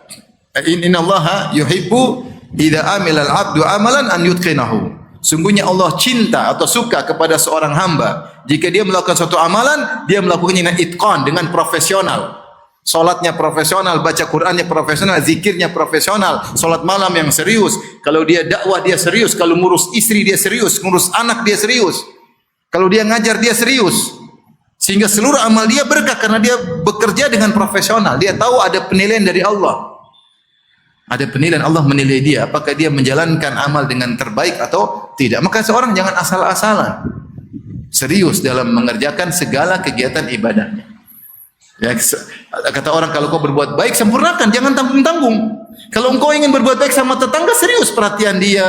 al-abdu amalan an yutqinahu. Sungguhnya Allah cinta atau suka kepada seorang hamba jika dia melakukan suatu amalan, dia melakukannya dengan itqan, dengan profesional. Salatnya profesional, baca Qur'annya profesional, zikirnya profesional, salat malam yang serius. Kalau dia dakwah dia serius, kalau ngurus istri dia serius, ngurus anak dia serius. Kalau dia ngajar dia serius. Sehingga seluruh amal dia berkah karena dia bekerja dengan profesional. Dia tahu ada penilaian dari Allah. Ada penilaian Allah menilai dia. Apakah dia menjalankan amal dengan terbaik atau tidak. Maka seorang jangan asal-asalan. Serius dalam mengerjakan segala kegiatan ibadahnya. Ya, kata orang kalau kau berbuat baik sempurnakan. Jangan tanggung-tanggung. Kalau engkau ingin berbuat baik sama tetangga serius perhatian dia.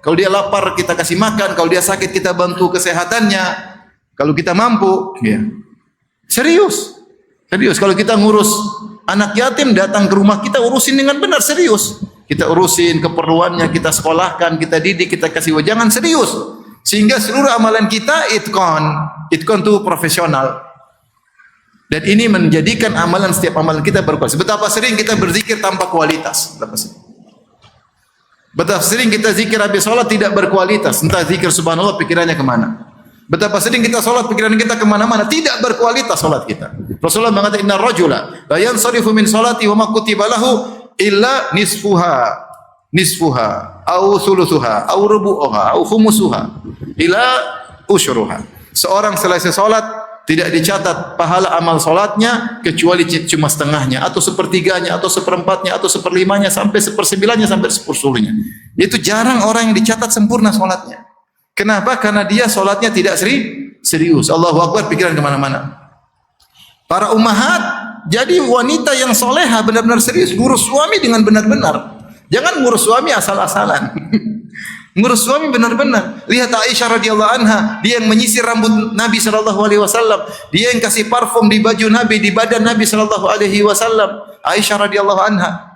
Kalau dia lapar kita kasih makan. Kalau dia sakit kita bantu kesehatannya. Kalau kita mampu, ya. Serius. Kalau kita ngurus anak yatim datang ke rumah kita urusin dengan benar, serius. Kita urusin keperluannya, kita sekolahkan, kita didik, kita kasih wejangan, serius. Sehingga seluruh amalan kita itqan itu profesional. Dan ini menjadikan amalan setiap amalan kita berkualitas. Betapa sering kita berzikir tanpa kualitas. Betapa sering kita zikir habis salat tidak berkualitas. Entah zikir subhanallah pikirannya kemana. Betapa sering kita solat pikiran kita kemana-mana, tidak berkualitas solat kita. Rasulullah mengatakan inna rajula la yansarifu min salati wa ma kutiba lahu illa nisfuha au thuluthuha au rubu'uha au khumusuha ila usyruha. Seorang selesai solat tidak dicatat pahala amal solatnya kecuali cuma setengahnya atau sepertiganya atau seperempatnya atau seperlimanya sampai sepersembilannya sampai sepersepuluhnya. Itu jarang orang yang dicatat sempurna solatnya. Kenapa? Karena dia solatnya tidak serius. Allahu Akbar, pikiran kemana-mana. Para ummahat, jadi wanita yang soleha benar-benar serius. Ngurus suami dengan benar-benar. Jangan ngurus suami asal-asalan. Ngurus suami benar-benar. Lihat Aisyah radhiyallahu anha, dia yang menyisir rambut Nabi sallallahu alaihi wasallam. Dia yang kasih parfum di baju Nabi, di badan Nabi sallallahu alaihi wasallam. Aisyah radhiyallahu anha.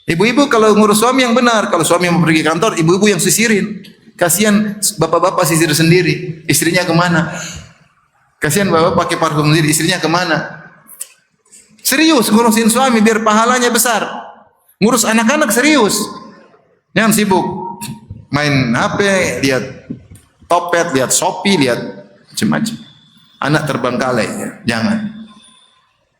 Ibu-ibu kalau ngurus suami yang benar, kalau suami mau pergi kantor, ibu-ibu yang sisirin. Kasihan bapak-bapak sisir sendiri, istrinya kemana? Kasihan bapak pakai parfum sendiri, istrinya kemana? Serius ngurusin suami biar pahalanya besar. Ngurus anak-anak serius. Jangan sibuk main HP, lihat Topet, lihat Shopee, lihat macam-macam. Anak terbengkalai, ya. Jangan.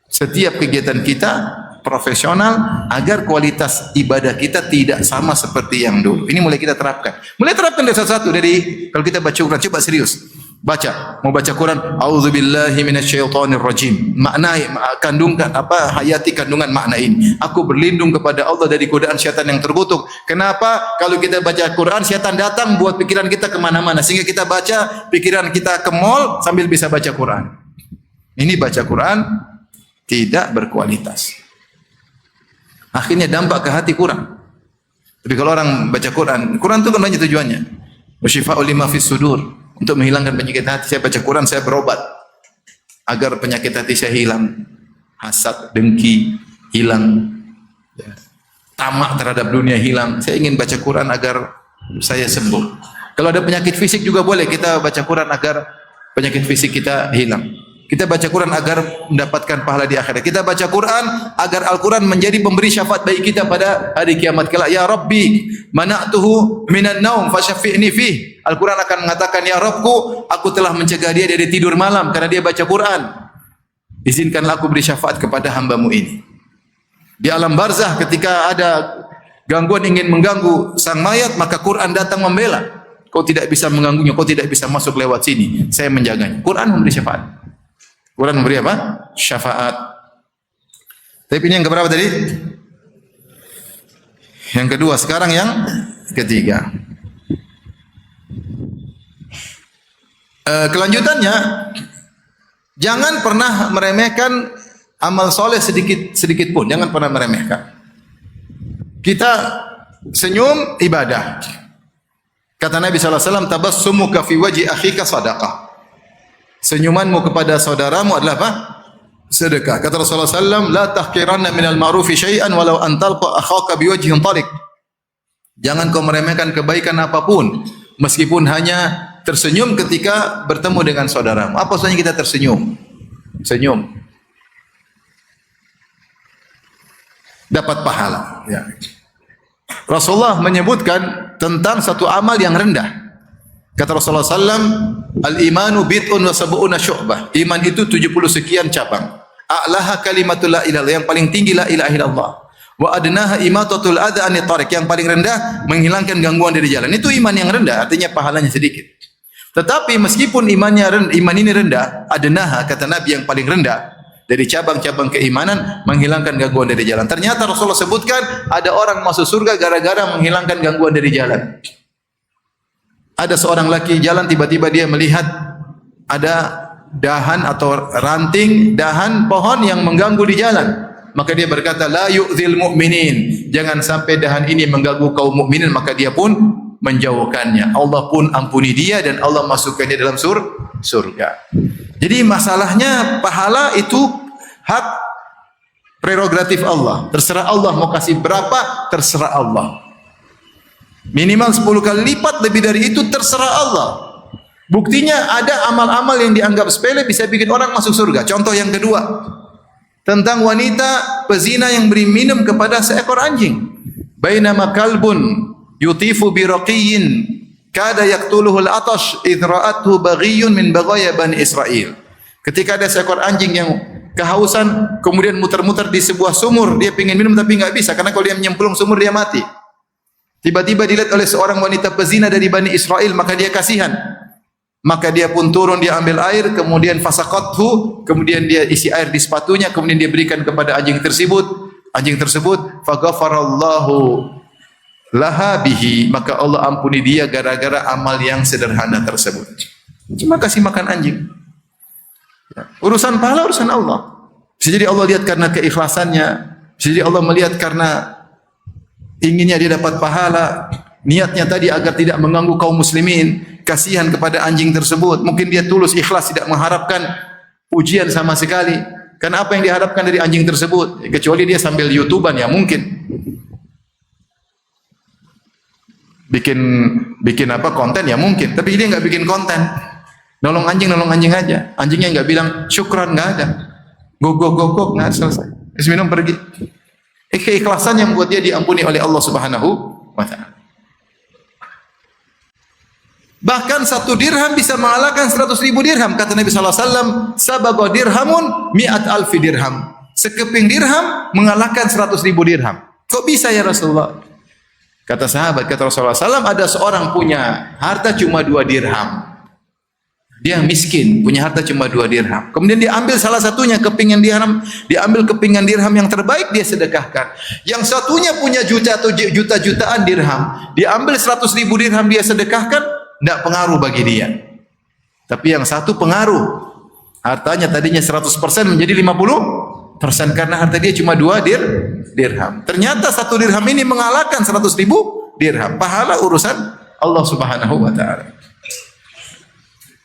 Setiap kegiatan kita profesional agar kualitas ibadah kita tidak sama seperti yang dulu. Ini mulai kita terapkan. Mulai terapkan dari satu-satu. Dari kalau kita baca Quran, coba serius. Baca, mau baca Quran, auzubillahi minasyaitonir rajim. Makna kandungan hayati kandungan makna ini. Aku berlindung kepada Allah dari godaan syaitan yang terkutuk. Kenapa? Kalau kita baca Quran, syaitan datang buat pikiran kita kemana-mana. Sehingga kita baca, pikiran kita ke mall sambil bisa baca Quran. Ini baca Quran tidak berkualitas. Akhirnya dampak ke hati kurang. Tapi kalau orang baca Quran itu kan banyak tujuannya. Wasyifa'ul lima fis sudur, untuk menghilangkan penyakit hati. Saya baca Quran, saya berobat agar penyakit hati saya hilang. Hasad, dengki hilang. Tamak terhadap dunia hilang. Saya ingin baca Quran agar saya sembuh. Kalau ada penyakit fisik juga boleh kita baca Quran agar penyakit fisik kita hilang. Kita baca Quran agar mendapatkan pahala di akhirat. Kita baca Quran agar Al-Quran menjadi pemberi syafaat bagi kita pada hari kiamat kelak. Ya Rabbi, mana'tuhu minan naum fasyafi'ni fih. Al-Quran akan mengatakan, ya Rabbku, aku telah mencegah dia dari tidur malam karena dia baca Quran. izinkanlah aku beri syafaat kepada hamba-Mu ini. Di alam barzah ketika ada gangguan ingin mengganggu sang mayat, maka Quran datang membela. Kau tidak bisa mengganggunya, kau tidak bisa masuk lewat sini, saya menjaganya. Quran memberi syafaat. Quran memberi apa? Syafaat. Tapi ini yang keberapa tadi? Yang kedua, sekarang yang ketiga. Kelanjutannya, jangan pernah meremehkan amal soleh sedikit pun. Jangan pernah meremehkan. Kita senyum ibadah. Kata Nabi SAW, tabassumuka fi wajhi akhika sadaqah. Senyumanmu kepada saudaramu adalah apa? Sedekah. Kata Rasulullah SAW, la tahqiranna minal ma'rufi syai'an walau an talqa akhaka biwajhin tariq. Jangan kau meremehkan kebaikan apapun, meskipun hanya tersenyum ketika bertemu dengan saudaramu. Apa maksudnya kita tersenyum? Senyum. Dapat pahala. Ya. Rasulullah menyebutkan tentang satu amal yang rendah. Kata Rasulullah SAW, al-imanu bid'un wa sab'una syu'bah. Iman itu 70 sekian cabang. A'laha kalimatul la ilaha, yang paling tinggi la ilaha illallah. Wa adnaha imatatul adha anit tariq, yang paling rendah menghilangkan gangguan dari jalan. Itu iman yang rendah, artinya pahalanya sedikit. Tetapi meskipun iman ini rendah, adnaha kata Nabi yang paling rendah dari cabang-cabang keimanan, menghilangkan gangguan dari jalan. Ternyata Rasulullah sebutkan ada orang masuk surga gara-gara menghilangkan gangguan dari jalan. Ada seorang laki jalan, tiba-tiba dia melihat ada dahan atau ranting dahan pohon yang mengganggu di jalan. Maka dia berkata, la yu'zil mu'minin. Jangan sampai dahan ini mengganggu kaum mukminin, maka dia pun menjauhkannya. Allah pun ampuni dia dan Allah masukkan dia dalam surga. Jadi masalahnya pahala itu hak prerogatif Allah. Terserah Allah mau kasih berapa, terserah Allah. Minimal 10 kali lipat, lebih dari itu terserah Allah. Buktinya ada amal-amal yang dianggap sepele bisa bikin orang masuk surga. Contoh yang kedua, tentang wanita pezina yang beri minum kepada seekor anjing. Bainama kalbun yutifu bi raqiyyin kada yaqtuluhu al-atash idh ra'athu baghiyun min baghaya bani Israil. Ketika ada seekor anjing yang kehausan, kemudian muter-muter di sebuah sumur, dia ingin minum tapi enggak bisa karena kalau dia menyemplung sumur dia mati. Tiba-tiba dilihat oleh seorang wanita pezina dari Bani Israel, maka dia kasihan. Maka dia pun turun, dia ambil air, kemudian fasaqathu, kemudian dia isi air di sepatunya, kemudian dia berikan kepada anjing tersebut. Anjing tersebut faghafarallahu laha bihi, maka Allah ampuni dia gara-gara amal yang sederhana tersebut. Cuma kasih makan anjing. Ya. Urusan pahala urusan Allah. Bisa jadi Allah lihat karena keikhlasannya, bisa jadi Allah melihat karena inginnya dia dapat pahala, niatnya tadi agar tidak mengganggu kaum muslimin, kasihan kepada anjing tersebut. Mungkin dia tulus ikhlas, tidak mengharapkan pujian sama sekali. Karena apa yang diharapkan dari anjing tersebut? Kecuali dia sambil YouTuber ya mungkin. Bikin apa konten ya mungkin, tapi dia enggak bikin konten. Nolong anjing aja. Anjingnya enggak bilang syukran, enggak ada. Gogok enggak selesai. Terus minum pergi. Keikhlasan yang membuat dia diampuni oleh Allah Subhanahu wa taala. Bahkan 1 dirham bisa mengalahkan 100.000 dirham. Kata Nabi sallallahu alaihi wasallam, sabaqo dirhamun mi'at alfi dirham. Sekeping dirham mengalahkan 100.000 dirham. Kok bisa ya Rasulullah? Kata sahabat, kata Rasulullah SAW, ada seorang punya harta cuma 2 dirham. Dia miskin, punya harta cuma 2 dirham. Kemudian dia ambil salah satunya, kepingan dirham, dia ambil kepingan dirham yang terbaik, dia sedekahkan. Yang satunya punya juta atau juta-jutaan dirham, dia ambil 100.000 dirham, dia sedekahkan, tidak pengaruh bagi dia. Tapi yang satu pengaruh. Hartanya tadinya 100% menjadi 50%, karena harta dia cuma 2 dirham. Ternyata 1 dirham ini mengalahkan 100.000 dirham. Pahala urusan Allah Subhanahu wa taala.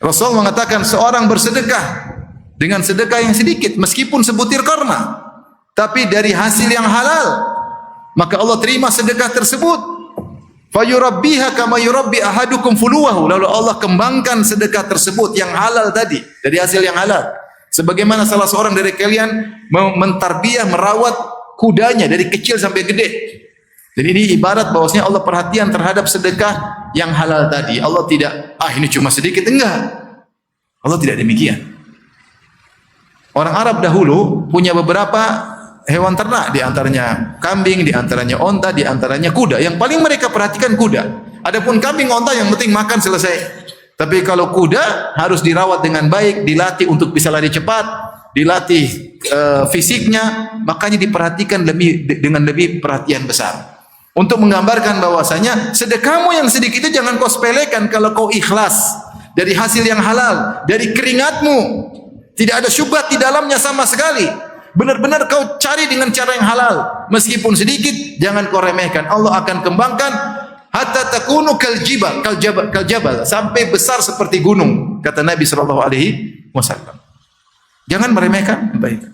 Rasul mengatakan seorang bersedekah dengan sedekah yang sedikit meskipun sebutir kurma, tapi dari hasil yang halal, maka Allah terima sedekah tersebut. Fayurabbiha kama yurabbi ahadukum fuluwahu. Lalu Allah kembangkan sedekah tersebut yang halal tadi dari hasil yang halal. Sebagaimana salah seorang dari kalian mentarbiyah, merawat kudanya dari kecil sampai gede. Jadi ini ibarat bahwasanya Allah perhatian terhadap sedekah yang halal tadi. Allah tidak, ini cuma sedikit, enggak. Allah tidak demikian. Orang Arab dahulu punya beberapa hewan ternak, di antaranya kambing, di antaranya onta, di antaranya kuda. Yang paling mereka perhatikan kuda. Adapun kambing, onta yang penting makan selesai. Tapi kalau kuda harus dirawat dengan baik, dilatih untuk bisa lari cepat, dilatih fisiknya, makanya diperhatikan dengan lebih perhatian besar. Untuk menggambarkan bahwasanya sedekahmu yang sedikit itu jangan kau sepelekan kalau kau ikhlas dari hasil yang halal, dari keringatmu. Tidak ada syubhat di dalamnya sama sekali. Benar-benar kau cari dengan cara yang halal. Meskipun sedikit, jangan kau remehkan. Allah akan kembangkan hatta takunu kal jabal, sampai besar seperti gunung, kata Nabi sallallahu alaihi wasallam. Jangan meremehkan kebaikan.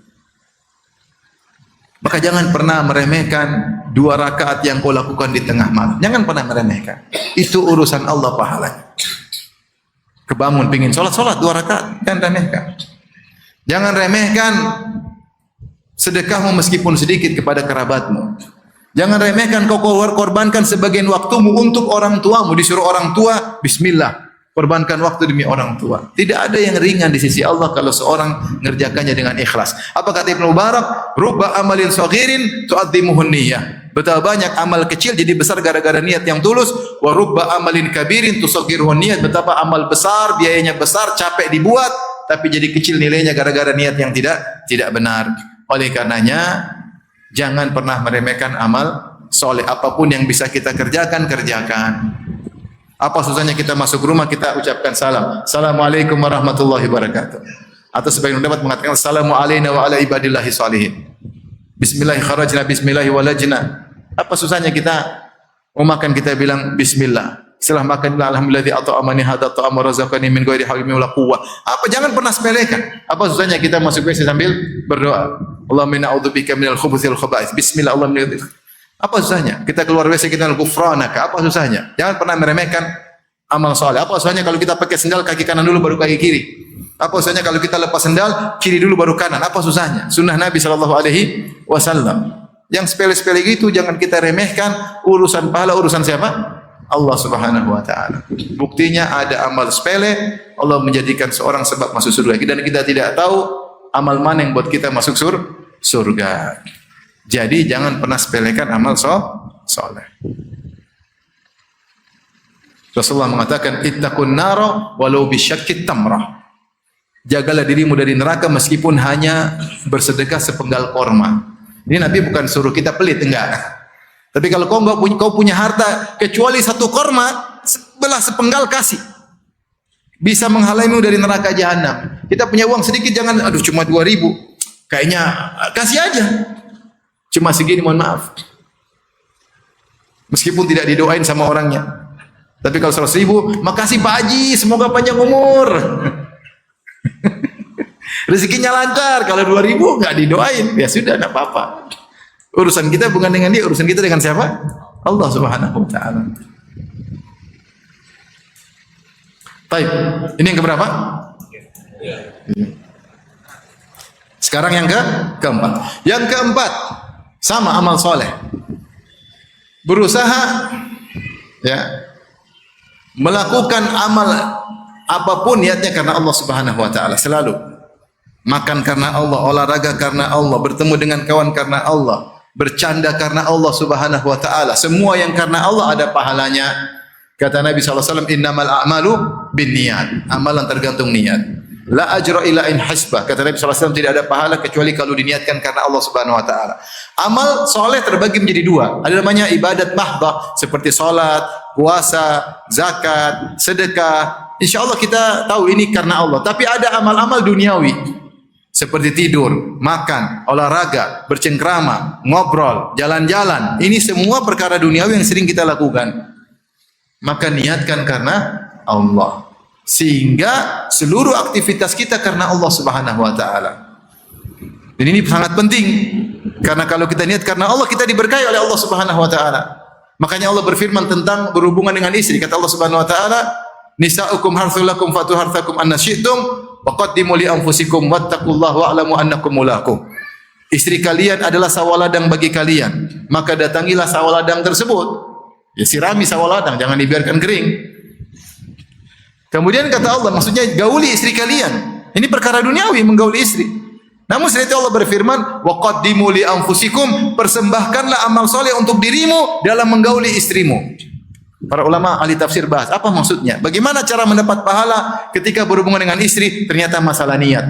Maka jangan pernah meremehkan 2 rakaat yang kau lakukan di tengah malam. Jangan pernah meremehkan. Itu urusan Allah pahalanya. Kebangun pingin salat 2 rakaat, jangan remehkan. Jangan remehkan sedekahmu meskipun sedikit kepada kerabatmu. Jangan remehkan kau korbankan sebagian waktumu untuk orang tuamu. Disuruh orang tua, bismillah, korbankan waktu demi orang tua. Tidak ada yang ringan di sisi Allah kalau seorang mengerjakannya dengan ikhlas. Apa kata Ibnu Mubarak? Rubba amalin saghirin tu'azzimuhun niyyah. Betapa banyak amal kecil jadi besar gara-gara niat yang tulus. Wa rubba amalin kabirin tusaghiruhun niyyah. Betapa amal besar, biayanya besar, capek dibuat, tapi jadi kecil nilainya gara-gara niat yang tidak benar. Oleh karenanya, jangan pernah meremehkan amal soleh. Apapun yang bisa kita kerjakan, kerjakan. Apa susahnya kita masuk rumah, kita ucapkan salam. Assalamualaikum warahmatullahi wabarakatuh. Atau sebagian pendapat mengatakan assalamu alaina wa ala ibadillahi sholihin. Bismillahi kharajna, bismillahi walajna. Apa susahnya kita mau makan, kita bilang bismillah. Setelah makan, alhamdulillah at'amani hadza ta'ama razaqani min ghairi haulin wala quwwah. Apa, jangan pernah sepelekan. Apa susahnya kita masuk WC sambil berdoa? Allahumma inna a'udzubika minal khubuthi wal khaba'ith. Bismillah, Allahumma. Apa susahnya? Kita keluar WC kita ghufranaka. Apa susahnya? Jangan pernah meremehkan amal saleh. Apa susahnya kalau kita pakai sendal kaki kanan dulu baru kaki kiri? Apa susahnya kalau kita lepas sendal kiri dulu baru kanan? Apa susahnya? Sunnah Nabi sallallahu alaihi wasallam. Yang sepele-sepele gitu jangan kita remehkan. Urusan pahala urusan siapa? Allah Subhanahu wa taala. Buktinya ada amal sepele, Allah menjadikan seorang sebab masuk surga. Dan kita tidak tahu amal mana yang buat kita masuk surga. Jadi jangan pernah sepelekan amal soleh. Rasulullah mengatakan ittaqun nara walau bisyaqqit tamrah. Jagalah dirimu dari neraka meskipun hanya bersedekah sepenggal korma. Ini Nabi bukan suruh kita pelit, enggak. Tapi kalau kau punya harta kecuali 1 korma, belah sepenggal kasih. Bisa menghalaimu dari neraka jahanam. Kita punya uang sedikit, jangan aduh cuma 2.000. Kayaknya kasih aja. Cuma segini, mohon maaf. Meskipun tidak didoain sama orangnya. Tapi kalau 100.000, makasih Pak Haji, semoga panjang umur. Rezekinya lancar. Kalau 2.000 enggak didoain, ya sudah enggak apa-apa. Urusan kita bukan dengan dia, urusan kita dengan siapa? Allah Subhanahu wa taala. Baik, ini yang keberapa? Sekarang yang keempat. Yang keempat, sama amal soleh. Berusaha ya melakukan amal apapun niatnya karena Allah Subhanahu wa taala, selalu. Makan karena Allah, olahraga karena Allah, bertemu dengan kawan karena Allah, bercanda karena Allah Subhanahu wa taala. Semua yang karena Allah ada pahalanya. Kata Nabi sallallahu alaihi wasallam, "Innamal a'malu binniyat." Amalan tergantung niat. La ajra illa in hasbah. Kata Nabi sallallahu alaihi wasallam, tidak ada pahala kecuali kalau diniatkan karena Allah Subhanahu wa taala. Amal soleh terbagi menjadi 2. Ada namanya ibadat mahdhah seperti salat, puasa, zakat, sedekah. Insyaallah kita tahu ini karena Allah. Tapi ada amal-amal duniawi. Seperti tidur, makan, olahraga, bercengkrama, ngobrol, jalan-jalan. Ini semua perkara duniawi yang sering kita lakukan. Maka niatkan karena Allah. Sehingga seluruh aktivitas kita karena Allah Subhanahu wa taala. Dan ini sangat penting. Karena kalau kita niat karena Allah, kita diberkahi oleh Allah Subhanahu wa taala. Makanya Allah berfirman tentang berhubungan dengan istri. Kata Allah Subhanahu wa taala, "Nisa'ukum harthul lakum fatu harthakum anna syi'tum." Waqaddimu li anfusikum wattaqullaha wa'lamu annakum mulaqu. Istri kalian adalah sawaladang bagi kalian, maka datangilah sawaladang tersebut. Ya sirami sawaladang, jangan dibiarkan kering. Kemudian kata Allah, maksudnya gauli istri kalian. Ini perkara duniawi, menggauli istri. Namun setelah itu Allah berfirman, wa qaddimu li anfusikum, persembahkanlah amal soleh untuk dirimu dalam menggauli istrimu. Para ulama ahli tafsir bahas apa maksudnya? Bagaimana cara mendapat pahala ketika berhubungan dengan istri? Ternyata masalah niat.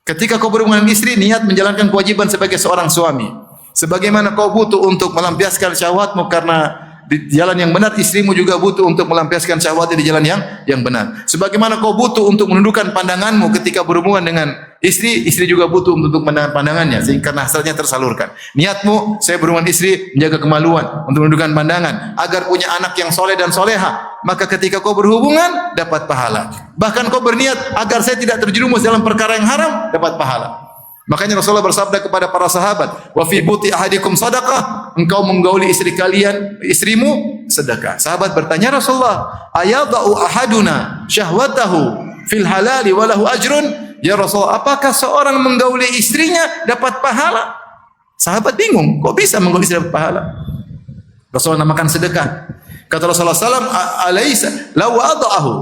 Ketika kau berhubungan dengan istri, niat menjalankan kewajiban sebagai seorang suami. Sebagaimana kau butuh untuk melampiaskan syahwatmu karena di jalan yang benar, istrimu juga butuh untuk melampiaskan syahwatnya di jalan yang benar. Sebagaimana kau butuh untuk menundukkan pandanganmu ketika berhubungan dengan istri, istri juga butuh untuk menundukkan pandangannya sehingga hasratnya tersalurkan. Niatmu, saya berhubungan istri menjaga kemaluan, untuk menundukkan pandangan, agar punya anak yang soleh dan soleha. Maka ketika kau berhubungan, dapat pahala. Bahkan kau berniat agar saya tidak terjerumus dalam perkara yang haram, dapat pahala. Makanya Rasulullah bersabda kepada para sahabat, wa fi buti ahadikum sadaqah, engkau menggauli istri kalian, istrimu sedekah. Sahabat bertanya, Rasulullah, ayadau ahaduna syahwatahu fil halali wa lahu ajrun? Ya Rasulullah, apakah seorang menggauli istrinya dapat pahala? Sahabat bingung, kok bisa menggauli istri dapat pahala? Rasulullah namakan sedekah. Kata Rasulullah SAW, alaysa law wada'ahu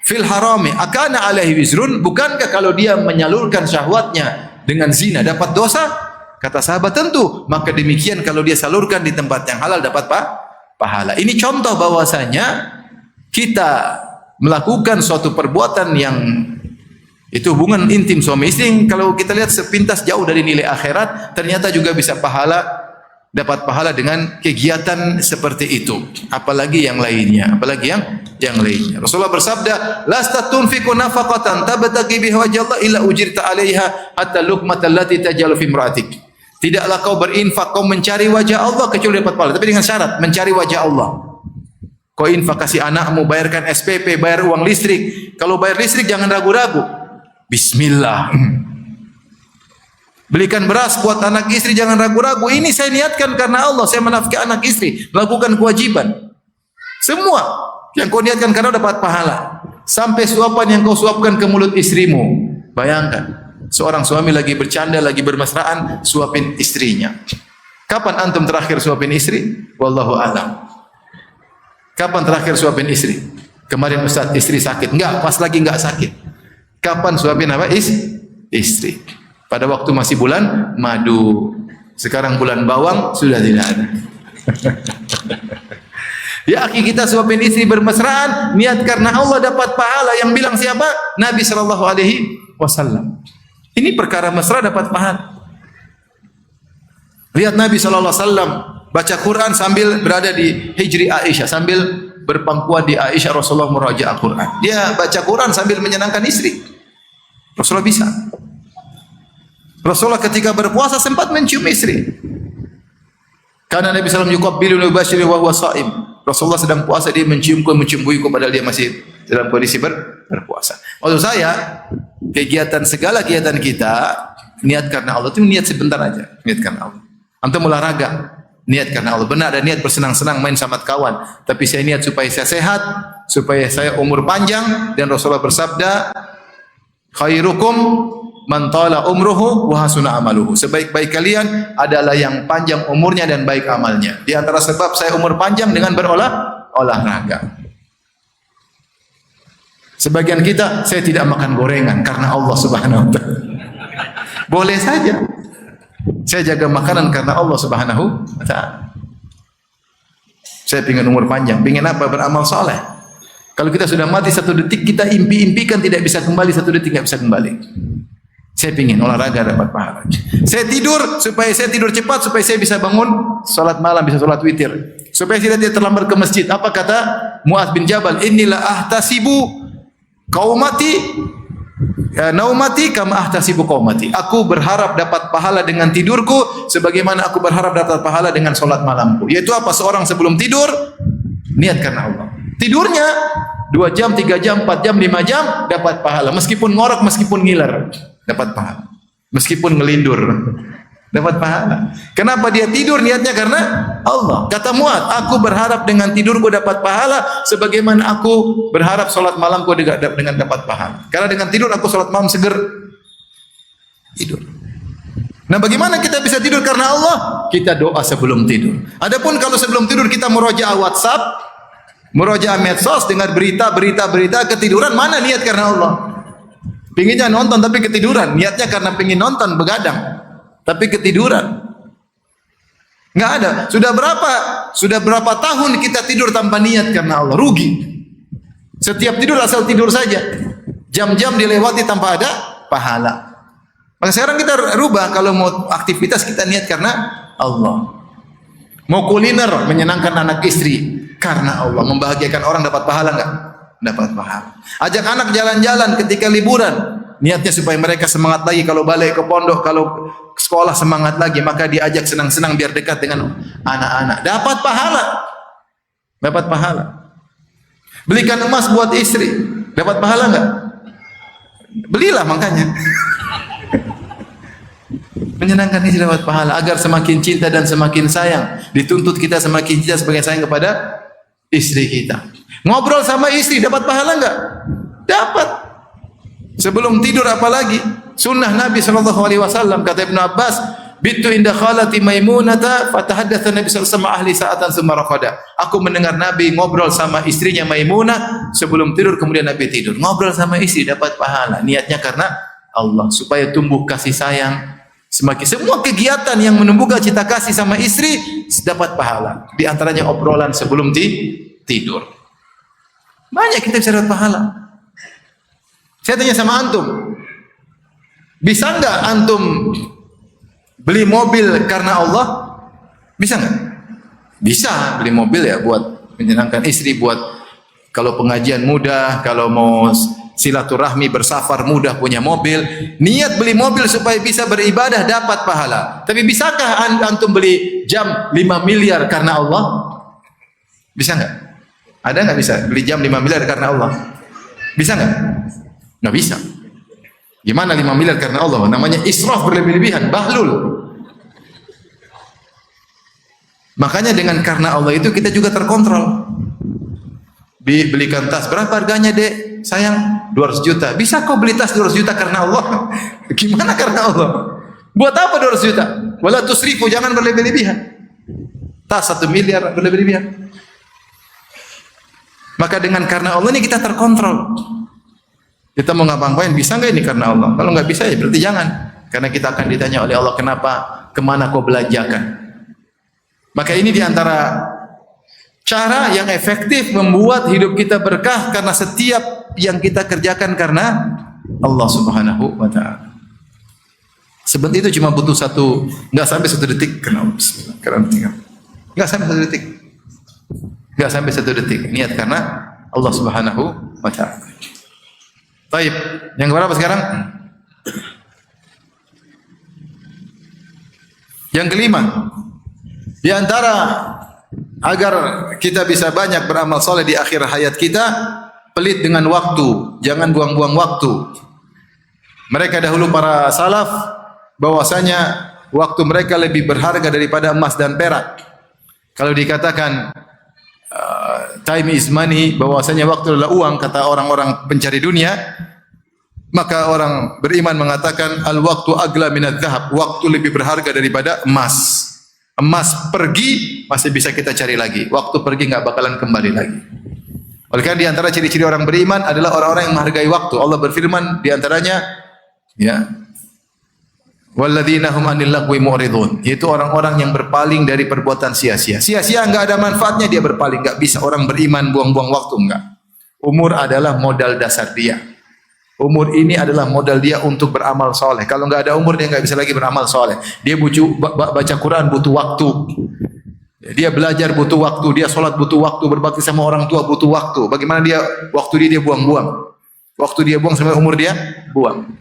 fil harami akana alaihi wizrun? Bukankah kalau dia menyalurkan syahwatnya dengan zina dapat dosa? Kata sahabat, tentu. Maka demikian kalau dia salurkan di tempat yang halal dapat pahala. Ini contoh bahwasanya kita melakukan suatu perbuatan yang itu hubungan intim suami istri, kalau kita lihat sepintas jauh dari nilai akhirat, ternyata juga bisa dapat pahala dengan kegiatan seperti itu. Apalagi yang lainnya, yang lainnya. Rasulullah bersabda, "Lasta tunfiqu nafaqatan tabtaghi biha wajhallah illa ujirta 'alaiha hatta luqmatal lati tajalu fi imra'atik." Tidaklah kau berinfak, kau mencari wajah Allah kecuali dapat pahala, tapi dengan syarat mencari wajah Allah. Kau infak kasih anakmu, bayarkan SPP, bayar uang listrik. Kalau bayar listrik jangan ragu-ragu. Bismillah. Belikan beras buat anak istri, jangan ragu-ragu. Ini saya niatkan karena Allah, saya menafkahi anak istri, melakukan kewajiban. Semua yang kau niatkan karena dapat pahala. Sampai suapan yang kau suapkan ke mulut istrimu. Bayangkan, seorang suami lagi bercanda, lagi bermesraan, suapin istrinya. Kapan antum terakhir suapin istri? Wallahu a'lam. Kapan terakhir suapin istri? Kemarin Ustaz, istri sakit. Enggak, pas lagi enggak sakit. Kapan suapin apa? Istri. Pada waktu masih bulan madu. Sekarang bulan bawang sudah tidak ada. Ya akhi, kita suapin istri bermesraan, niat karena Allah dapat pahala. Yang bilang siapa? Nabi SAW. Ini perkara mesra dapat pahala. Lihat Nabi SAW baca Quran sambil berada di hijri Aisyah, sambil berpangkuan di Aisyah. Rasulullah merajaah Quran. Dia baca Quran sambil menyenangkan istri. Rasulullah bisa. Rasulullah ketika berpuasa sempat mencium istri. Karena Nabi SAW yuqabbilu wa yubashiru wa huwa shaim. Rasulullah sedang puasa, dia mencium-buiku padahal dia masih dalam kondisi berpuasa. Maksud saya, segala kegiatan kita niat karena Allah, itu niat sebentar aja, niat karena Allah. Antum olahraga, niat karena Allah. Benar ada niat bersenang-senang main sama kawan, tapi saya niat supaya saya sehat, supaya saya umur panjang, dan Rasulullah bersabda, khairukum man tala umruhu wa hasuna amaluhu. Sebaik-baik kalian adalah yang panjang umurnya dan baik amalnya. Di antara sebab saya umur panjang dengan olahraga. Sebagian kita, saya tidak makan gorengan karena Allah Subhanahu wa taala. Boleh saja. Saya jaga makanan karena Allah Subhanahu wa taala. Saya ingin umur panjang, ingin apa? Beramal saleh. Kalau kita sudah mati satu detik, kita impikan tidak bisa kembali, satu detik tidak bisa kembali. Saya ingin olahraga dapat pahala. Saya tidur supaya saya tidur cepat, supaya saya bisa bangun salat malam, bisa salat witir. Supaya saya tidak terlambat ke masjid. Apa kata Mu'adz bin Jabal? Inilah ahtasibu qaumati naumati kama ahtasibu qaumati. Aku berharap dapat pahala dengan tidurku sebagaimana aku berharap dapat pahala dengan salat malamku. Yaitu apa? Seorang sebelum tidur niat karena Allah. Tidurnya 2 jam, 3 jam, 4 jam, 5 jam dapat pahala. Meskipun ngorok, meskipun ngiler, dapat pahala. Meskipun ngelindur, dapat pahala. Kenapa dia tidur? Niatnya karena Allah. Kata Mu'adz, aku berharap dengan tidurku dapat pahala sebagaimana aku berharap salat malamku dengan dapat pahala. Karena dengan tidur aku salat malam seger. Tidur. Nah, bagaimana kita bisa tidur karena Allah? Kita doa sebelum tidur. Adapun kalau sebelum tidur kita murojaah WhatsApp, murojaah medsos, dengar berita, ketiduran, mana niat karena Allah? Pinginnya nonton tapi ketiduran. Niatnya karena pingin nonton begadang, tapi ketiduran. Nggak ada. Sudah berapa tahun kita tidur tanpa niat karena Allah? Rugi. Setiap tidur asal tidur saja. Jam-jam dilewati tanpa ada pahala. Maka sekarang kita rubah, kalau mau aktivitas kita niat karena Allah. Mau kuliner menyenangkan anak istri karena Allah. Membahagiakan orang dapat pahala enggak? Dapat pahala. Ajak anak jalan-jalan ketika liburan. Niatnya supaya mereka semangat lagi kalau balik ke pondok, kalau sekolah semangat lagi, maka diajak senang-senang biar dekat dengan anak-anak. Dapat pahala. Dapat pahala. Belikan emas buat istri, dapat pahala enggak? Belilah makanya. Menyenangkan istri dapat pahala, agar semakin cinta dan semakin sayang. Dituntut kita semakin cinta semakin sayang kepada istri kita. Ngobrol sama istri dapat pahala enggak? Dapat. Sebelum tidur apalagi? Sunnah Nabi SAW, kata Ibnu Abbas, bitu inda khalati Maimunata fatahaddatsa Nabi sallallahu alaihi wasallam ahli sa'atan tsumma raqada. Aku mendengar Nabi ngobrol sama istrinya Maimunah sebelum tidur, kemudian Nabi tidur. Ngobrol sama istri dapat pahala. Niatnya karena Allah, supaya tumbuh kasih sayang. Semakin semua kegiatan yang menumbuhkan cinta kasih sama istri dapat pahala. Di antaranya obrolan sebelum tidur. Banyak kita bisa dapat pahala. Saya tanya sama antum, bisa enggak antum beli mobil karena Allah? Bisa enggak? Bisa beli mobil ya buat menyenangkan istri, buat kalau pengajian mudah, kalau mau silaturahmi bersafar mudah punya mobil. Niat beli mobil supaya bisa beribadah dapat pahala. Tapi bisakah antum beli jam 5 miliar karena Allah? Bisa enggak? Ada enggak bisa beli jam 5 miliar karena Allah? Bisa enggak? Enggak bisa. Gimana 5 miliar karena Allah? Namanya israf, berlebih-lebihan, bahlul. Makanya dengan karena Allah itu kita juga terkontrol. Belikan tas, berapa harganya dek? Sayang 200 juta. Bisa kau beli tas 200 juta karena Allah? Gimana karena Allah? Buat apa 200 juta? Wala tusrifu, jangan berlebih-lebihan. Tas 1 miliar berlebih-lebihan. Maka dengan karena Allah ini kita terkontrol. Kita mau ngapa-ngapain, bisa nggak ini karena Allah? Kalau nggak bisa ya berarti jangan. Karena kita akan ditanya oleh Allah, kenapa, kemana kau belanjakan? Maka ini diantara cara yang efektif membuat hidup kita berkah, karena setiap yang kita kerjakan karena Allah Subhanahu wa Ta'ala. Sebenarnya itu cuma butuh nggak sampai 1 detik karena Allah. Nggak sampai 1 detik. Nggak sampai 1 detik. Niat karena Allah Subhanahu wa Ta'ala. Baik, yang berapa sekarang? Yang kelima, di antara agar kita bisa banyak beramal soleh di akhir hayat kita, pelit dengan waktu, jangan buang-buang waktu. Mereka dahulu para salaf bahwasanya waktu mereka lebih berharga daripada emas dan perak. Kalau dikatakan time is money, bahwasanya waktu adalah uang, kata orang-orang pencari dunia, maka orang beriman mengatakan al waktu agla minadz dzahab, waktu lebih berharga daripada emas. Emas pergi masih bisa kita cari lagi, waktu pergi enggak bakalan kembali lagi. Oleh karena di antara ciri-ciri orang beriman adalah orang-orang yang menghargai waktu. Allah berfirman di antaranya, ya, walladzina hum 'anil lagwi mu'ridun, yaitu orang-orang yang berpaling dari perbuatan sia-sia. Sia-sia enggak ada manfaatnya dia berpaling, enggak bisa orang beriman buang-buang waktu, enggak. Umur adalah modal dasar dia. Umur ini adalah modal dia untuk beramal soleh. Kalau enggak ada umur dia enggak bisa lagi beramal soleh. Dia baca Quran butuh waktu. Dia belajar butuh waktu, dia sholat butuh waktu, berbakti sama orang tua butuh waktu. Bagaimana dia waktu dia buang-buang? Waktu dia buang sampai umur dia buang.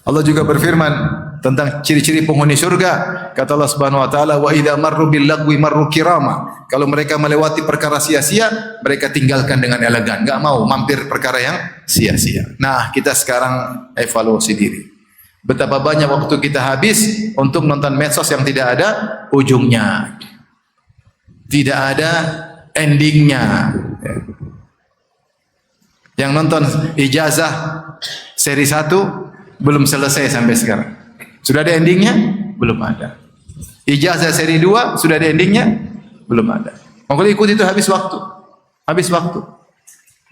Allah juga berfirman tentang ciri-ciri penghuni surga. Kata Allah Subhanahu wa taala, "Wa idza marru bil lagwi marru kirama." Kalau mereka melewati perkara sia-sia, mereka tinggalkan dengan elegan, enggak mau mampir perkara yang sia-sia. Nah, kita sekarang evaluasi diri. Betapa banyak waktu kita habis untuk nonton medsos yang tidak ada ujungnya. Tidak ada endingnya. Yang nonton Ijazah seri 1 belum selesai sampai sekarang. Sudah ada endingnya? Belum ada. Ijazah seri 2 sudah ada endingnya? Belum ada. Mau ikut itu habis waktu. Habis waktu.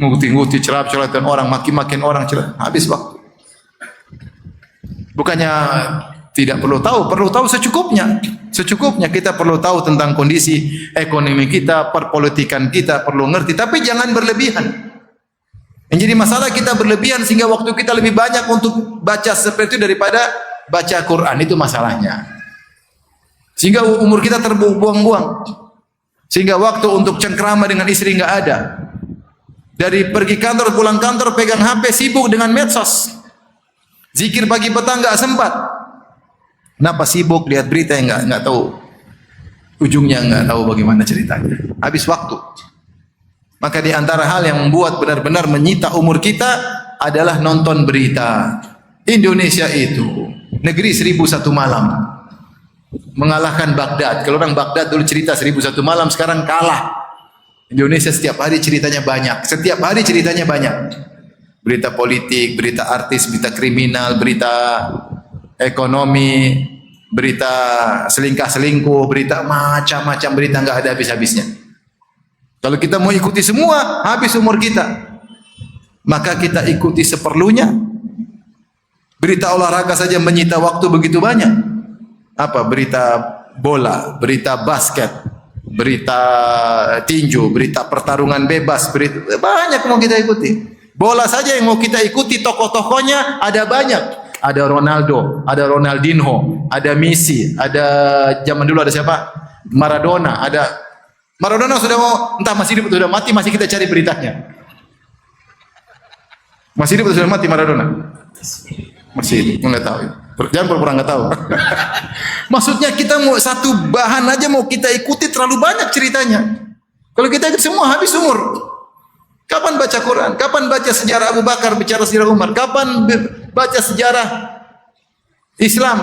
nguti-nguti celap-celapan orang, maki-makin orang, habis waktu. Bukannya tidak perlu tahu secukupnya. Secukupnya kita perlu tahu tentang kondisi ekonomi kita, perpolitikan kita, perlu ngerti, tapi jangan berlebihan. Yang jadi masalah kita berlebihan sehingga waktu kita lebih banyak untuk baca seperti itu daripada baca Quran, itu masalahnya. Sehingga umur kita terbuang-buang. Sehingga waktu untuk cengkrama dengan istri enggak ada. Dari pergi kantor pulang kantor pegang HP, sibuk dengan medsos. Zikir pagi petang enggak sempat. Kenapa sibuk lihat berita yang enggak tahu ujungnya, enggak tahu bagaimana ceritanya. Habis waktu. Maka di antara hal yang membuat benar-benar menyita umur kita adalah nonton berita. Indonesia itu negeri 1001 malam. Mengalahkan Baghdad. Kalau orang Baghdad dulu cerita 1001 malam, sekarang kalah. Indonesia setiap hari ceritanya banyak. Setiap hari ceritanya banyak. Berita politik, berita artis, berita kriminal, berita ekonomi, berita selingkah-selingkuh, berita macam-macam berita, enggak ada habis-habisnya. Kalau kita mau ikuti semua, habis umur kita. Maka kita ikuti seperlunya. Berita olahraga saja menyita waktu begitu banyak. Apa? Berita bola, berita basket, berita tinju, berita pertarungan bebas, berita banyak mau kita ikuti. Bola saja yang mau kita ikuti, tokoh-tokohnya ada banyak. Ada Ronaldo, ada Ronaldinho, ada Messi, ada zaman dulu ada siapa? Maradona, ada Maradona sudah mau, entah masih hidup atau sudah mati, masih kita cari beritanya. Masih hidup atau sudah mati Maradona? Masih hidup, enggak tahu. Jangan pura-pura enggak tahu. Maksudnya kita mau satu bahan aja mau kita ikuti terlalu banyak ceritanya. Kalau kita ikut semua habis umur. Kapan baca Quran? Kapan baca sejarah Abu Bakar, bicara sejarah Umar? Kapan baca sejarah Islam?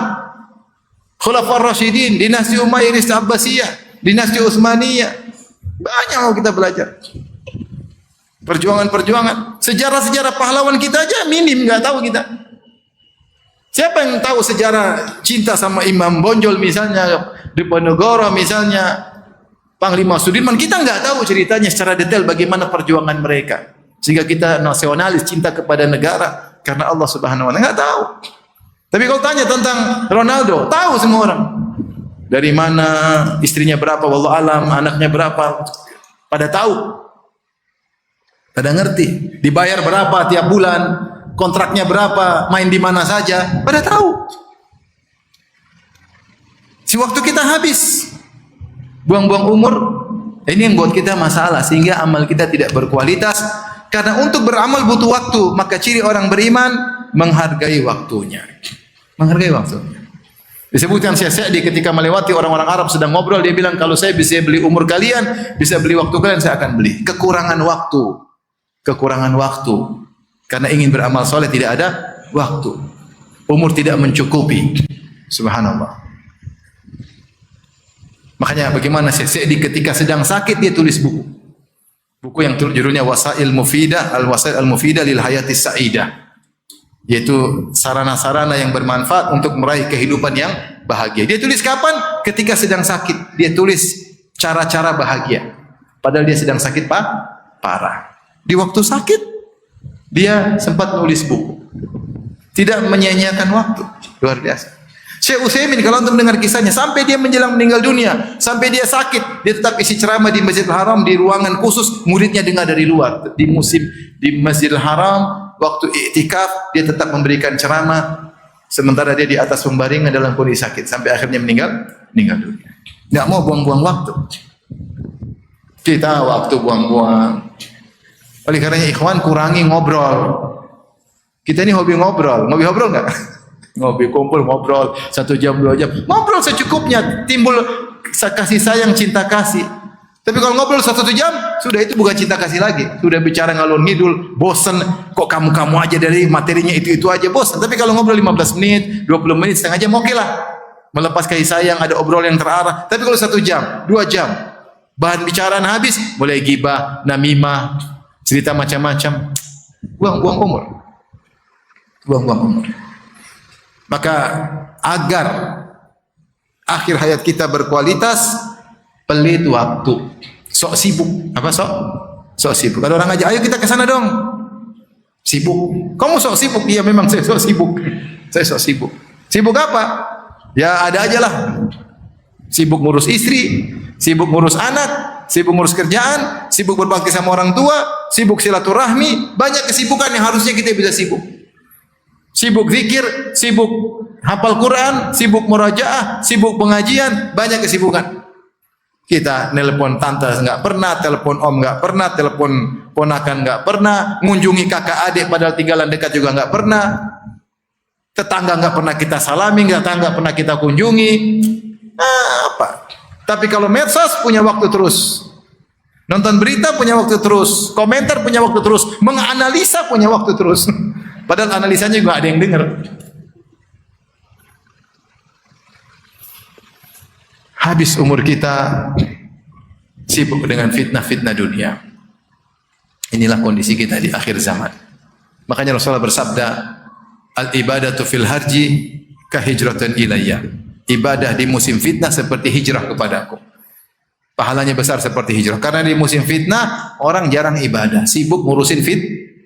Khulafaur Rasyidin, dinasti Umayyah, Abbasiyah, dinasti Utsmaniyah. Banyak mau kita belajar. Perjuangan-perjuangan. Sejarah-sejarah pahlawan kita aja minim, enggak tahu kita. Siapa yang tahu sejarah cinta sama Imam Bonjol misalnya, Diponegoro misalnya, Panglima Sudirman, kita enggak tahu ceritanya secara detail bagaimana perjuangan mereka. Sehingga kita nasionalis, cinta kepada negara karena Allah Subhanahu wa taala, enggak tahu. Tapi kalau tanya tentang Ronaldo, tahu semua orang. Dari mana, istrinya berapa, wallahu alam, anaknya berapa, pada tahu. Pada ngerti. Dibayar berapa tiap bulan, kontraknya berapa, main di mana saja, pada tahu. Si waktu kita habis. Buang-buang umur, ini yang buat kita masalah sehingga amal kita tidak berkualitas. Karena untuk beramal butuh waktu, maka ciri orang beriman menghargai waktunya. Menghargai waktunya. Disebutkan Syekh Sa'di ketika melewati orang-orang Arab sedang ngobrol, dia bilang, kalau saya bisa beli umur kalian, bisa beli waktu kalian, saya akan beli. Kekurangan waktu. Kekurangan waktu. Karena ingin beramal soleh tidak ada waktu. Umur tidak mencukupi. Subhanallah. Makanya bagaimana Syekh Sa'di ketika sedang sakit dia tulis buku. Buku yang judulnya Wasail Mufidah, Al-Wasail Al-Mufidah lil Hayatis Sa'idah. Yaitu sarana-sarana yang bermanfaat untuk meraih kehidupan yang bahagia. Dia tulis kapan? Ketika sedang sakit. Dia tulis cara-cara bahagia. Padahal dia sedang sakit parah. Di waktu sakit, dia sempat nulis buku. Tidak menyia-nyiakan waktu. Luar biasa. Syekh Utsaimin kalau untuk mendengar kisahnya, sampai dia menjelang meninggal dunia, sampai dia sakit, dia tetap isi ceramah di Masjidil Haram, di ruangan khusus, muridnya dengar dari luar. Di Masjidil Haram, waktu iktikaf, dia tetap memberikan ceramah, sementara dia di atas pembaringan dalam kondisi sakit, sampai akhirnya meninggal dunia. Tidak mau buang-buang waktu. Kita waktu buang-buang. Oleh karenanya ikhwan, kurangi ngobrol. Kita ini hobi ngobrol enggak? Ngopi, kumpul, ngobrol 1 jam, 2 jam. Ngobrol secukupnya, timbul kasih sayang, cinta kasih. Tapi kalau ngobrol 1 jam, sudah itu bukan cinta kasih lagi. Sudah bicara ngalor ngidul, bosan. Kok kamu aja dari materinya itu aja, bosan. Tapi kalau ngobrol 15 menit, 20 menit, setengah jam, oke lah. Melepas kasih sayang, ada obrol yang terarah. Tapi kalau 1 jam, 2 jam, bahan bicaraan habis, mulai gibah, namimah, cerita macam-macam. Buang-buang umur. Buang-buang umur. Maka agar akhir hayat kita berkualitas, pelit waktu. Sok sibuk. Apa sok? Sok sibuk. Ada orang ngajak, ayo kita ke sana dong. Sibuk. Kamu sok sibuk? Iya memang saya sok sibuk. Saya sok sibuk. Sibuk apa? Ya ada aja lah. Sibuk ngurus istri, sibuk ngurus anak, sibuk ngurus kerjaan, sibuk berbakti sama orang tua, sibuk silaturahmi. Banyak kesibukan yang harusnya kita bisa sibuk. Sibuk zikir, sibuk hafal Quran, sibuk murajaah, sibuk pengajian, banyak kesibukan. Kita nelpon tante enggak pernah, telepon om enggak pernah, telepon ponakan enggak pernah, mengunjungi kakak adik padahal tinggalan dekat juga enggak pernah. Tetangga enggak pernah kita salami, tetangga enggak pernah kita kunjungi. Apa? Tapi kalau medsos punya waktu terus. Nonton berita punya waktu terus, komentar punya waktu terus, menganalisa punya waktu terus. Padahal analisanya juga ada yang dengar. Habis umur kita sibuk dengan fitnah-fitnah dunia. Inilah kondisi kita di akhir zaman. Makanya Rasulullah bersabda, al-ibadatu fil harji ka hijratan ilayya. Ibadah di musim fitnah seperti hijrah kepadaku. Pahalanya besar seperti hijrah. Karena di musim fitnah orang jarang ibadah, sibuk ngurusin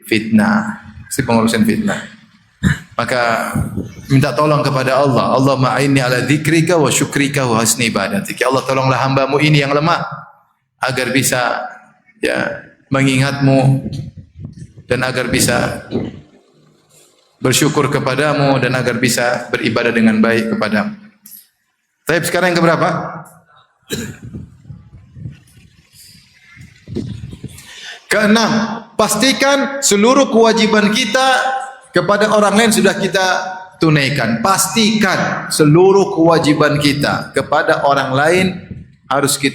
fitnah. Si pengurusin fitnah. Maka minta tolong kepada Allah. Allahumma a'inni ala dzikrika wa syukrika wa husni ibadatik. Ya Allah, tolonglah hambamu ini yang lemah agar bisa ya mengingatmu dan agar bisa bersyukur kepadamu dan agar bisa beribadah dengan baik kepadamu. Tapi sekarang yang keberapa? Keenam, pastikan seluruh kewajiban kita kepada orang lain sudah kita tunaikan. Pastikan seluruh kewajiban kita kepada orang lain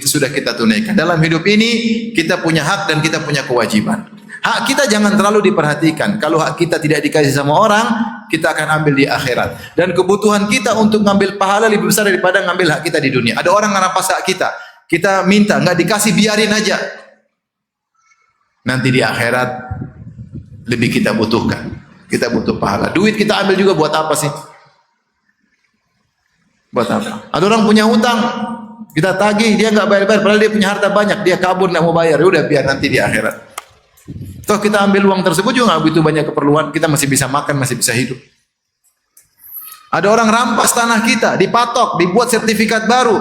sudah kita tunaikan. Dalam hidup ini kita punya hak dan kita punya kewajiban. Hak kita jangan terlalu diperhatikan. Kalau hak kita tidak dikasih sama orang, kita akan ambil di akhirat. Dan kebutuhan kita untuk ngambil pahala lebih besar daripada ngambil hak kita di dunia. Ada orang ngerampas hak kita, kita minta nggak dikasih, biarin aja. Nanti di akhirat lebih kita butuhkan. Kita butuh pahala. Duit kita ambil juga buat apa sih? Buat apa? Ada orang punya hutang, kita tagih, dia nggak bayar-bayar, padahal dia punya harta banyak, dia kabur nggak mau bayar. Udah biar nanti di akhirat. Toh kita ambil uang tersebut juga nggak begitu banyak keperluan, kita masih bisa makan, masih bisa hidup. Ada orang rampas tanah kita, dipatok, dibuat sertifikat baru,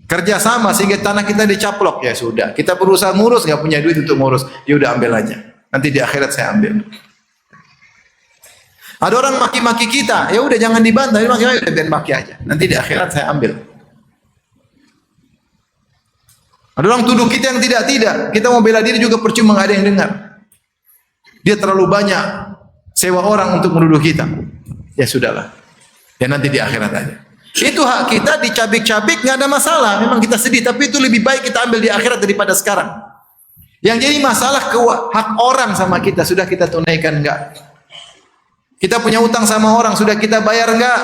kerja sama sehingga tanah kita dicaplok. Ya sudah, kita berusaha ngurus, nggak punya duit untuk ngurus, ya udah ambil aja. Nanti di akhirat saya ambil. Ada orang maki-maki kita, ya udah jangan dibantah, maki aja. Nanti di akhirat saya ambil. Ada orang tuduh kita yang tidak. Kita mau bela diri juga percuma, nggak ada yang dengar. Dia terlalu banyak sewa orang untuk menuduh kita. Ya sudahlah. Ya nanti di akhirat aja. Itu hak kita dicabik-cabik nggak ada masalah. Memang kita sedih, tapi itu lebih baik kita ambil di akhirat daripada sekarang. Yang jadi masalah hak orang sama kita sudah kita tunaikan enggak? Kita punya utang sama orang sudah kita bayar enggak?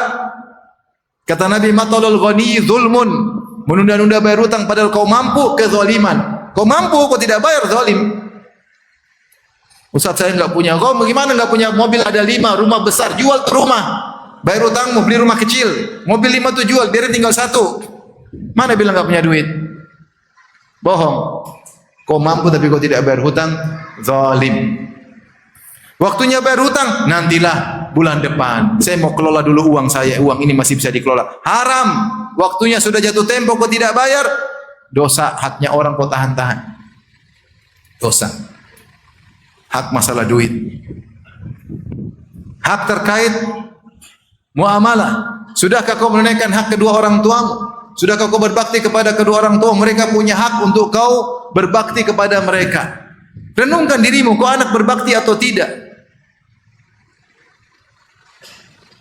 Kata Nabi, matalul ghani zulmun. Menunda-nunda bayar hutang padahal kau mampu, kezaliman. Kau mampu, kau tidak bayar, zalim. Ustaz saya enggak punya. Kau bagaimana enggak punya mobil ada 5, rumah besar, jual rumah. Bayar hutangmu, beli rumah kecil. Mobil 5 tuh jual, biarin tinggal 1. Mana bilang enggak punya duit? Bohong. Kau mampu tapi kau tidak bayar hutang, zalim. Waktunya bayar hutang, nantilah bulan depan. Saya mau kelola dulu uang saya, uang ini masih bisa dikelola. Haram. Waktunya sudah jatuh tempo, kau tidak bayar, dosa. Haknya orang kau tahan-tahan. Dosa. Hak masalah duit. Hak terkait muamalah. Sudahkah kau menunaikan hak kedua orang tuamu? Sudahkah kau berbakti kepada kedua orang tua? Mereka punya hak untuk kau berbakti kepada mereka. Renungkan dirimu, kau anak berbakti atau tidak?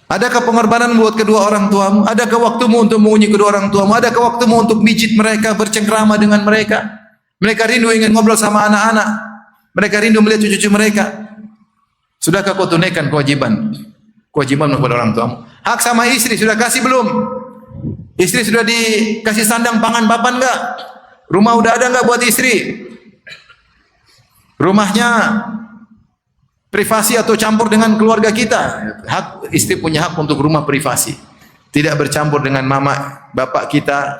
Adakah pengorbanan buat kedua orang tuamu? Adakah waktumu untuk mengunjungi kedua orang tuamu? Adakah waktumu untuk mijit mereka, bercengkrama dengan mereka? Mereka rindu ingin ngobrol sama anak-anak. Mereka rindu melihat cucu-cucu mereka. Sudahkah kau tunaikan kewajiban? Kewajiban kepada orang tuamu. Hak sama istri, sudah kasih belum? Istri sudah dikasih sandang pangan papan enggak? Rumah udah ada enggak buat istri? Rumahnya privasi atau campur dengan keluarga kita? Hak istri punya hak untuk rumah privasi. Tidak bercampur dengan mama, bapak kita,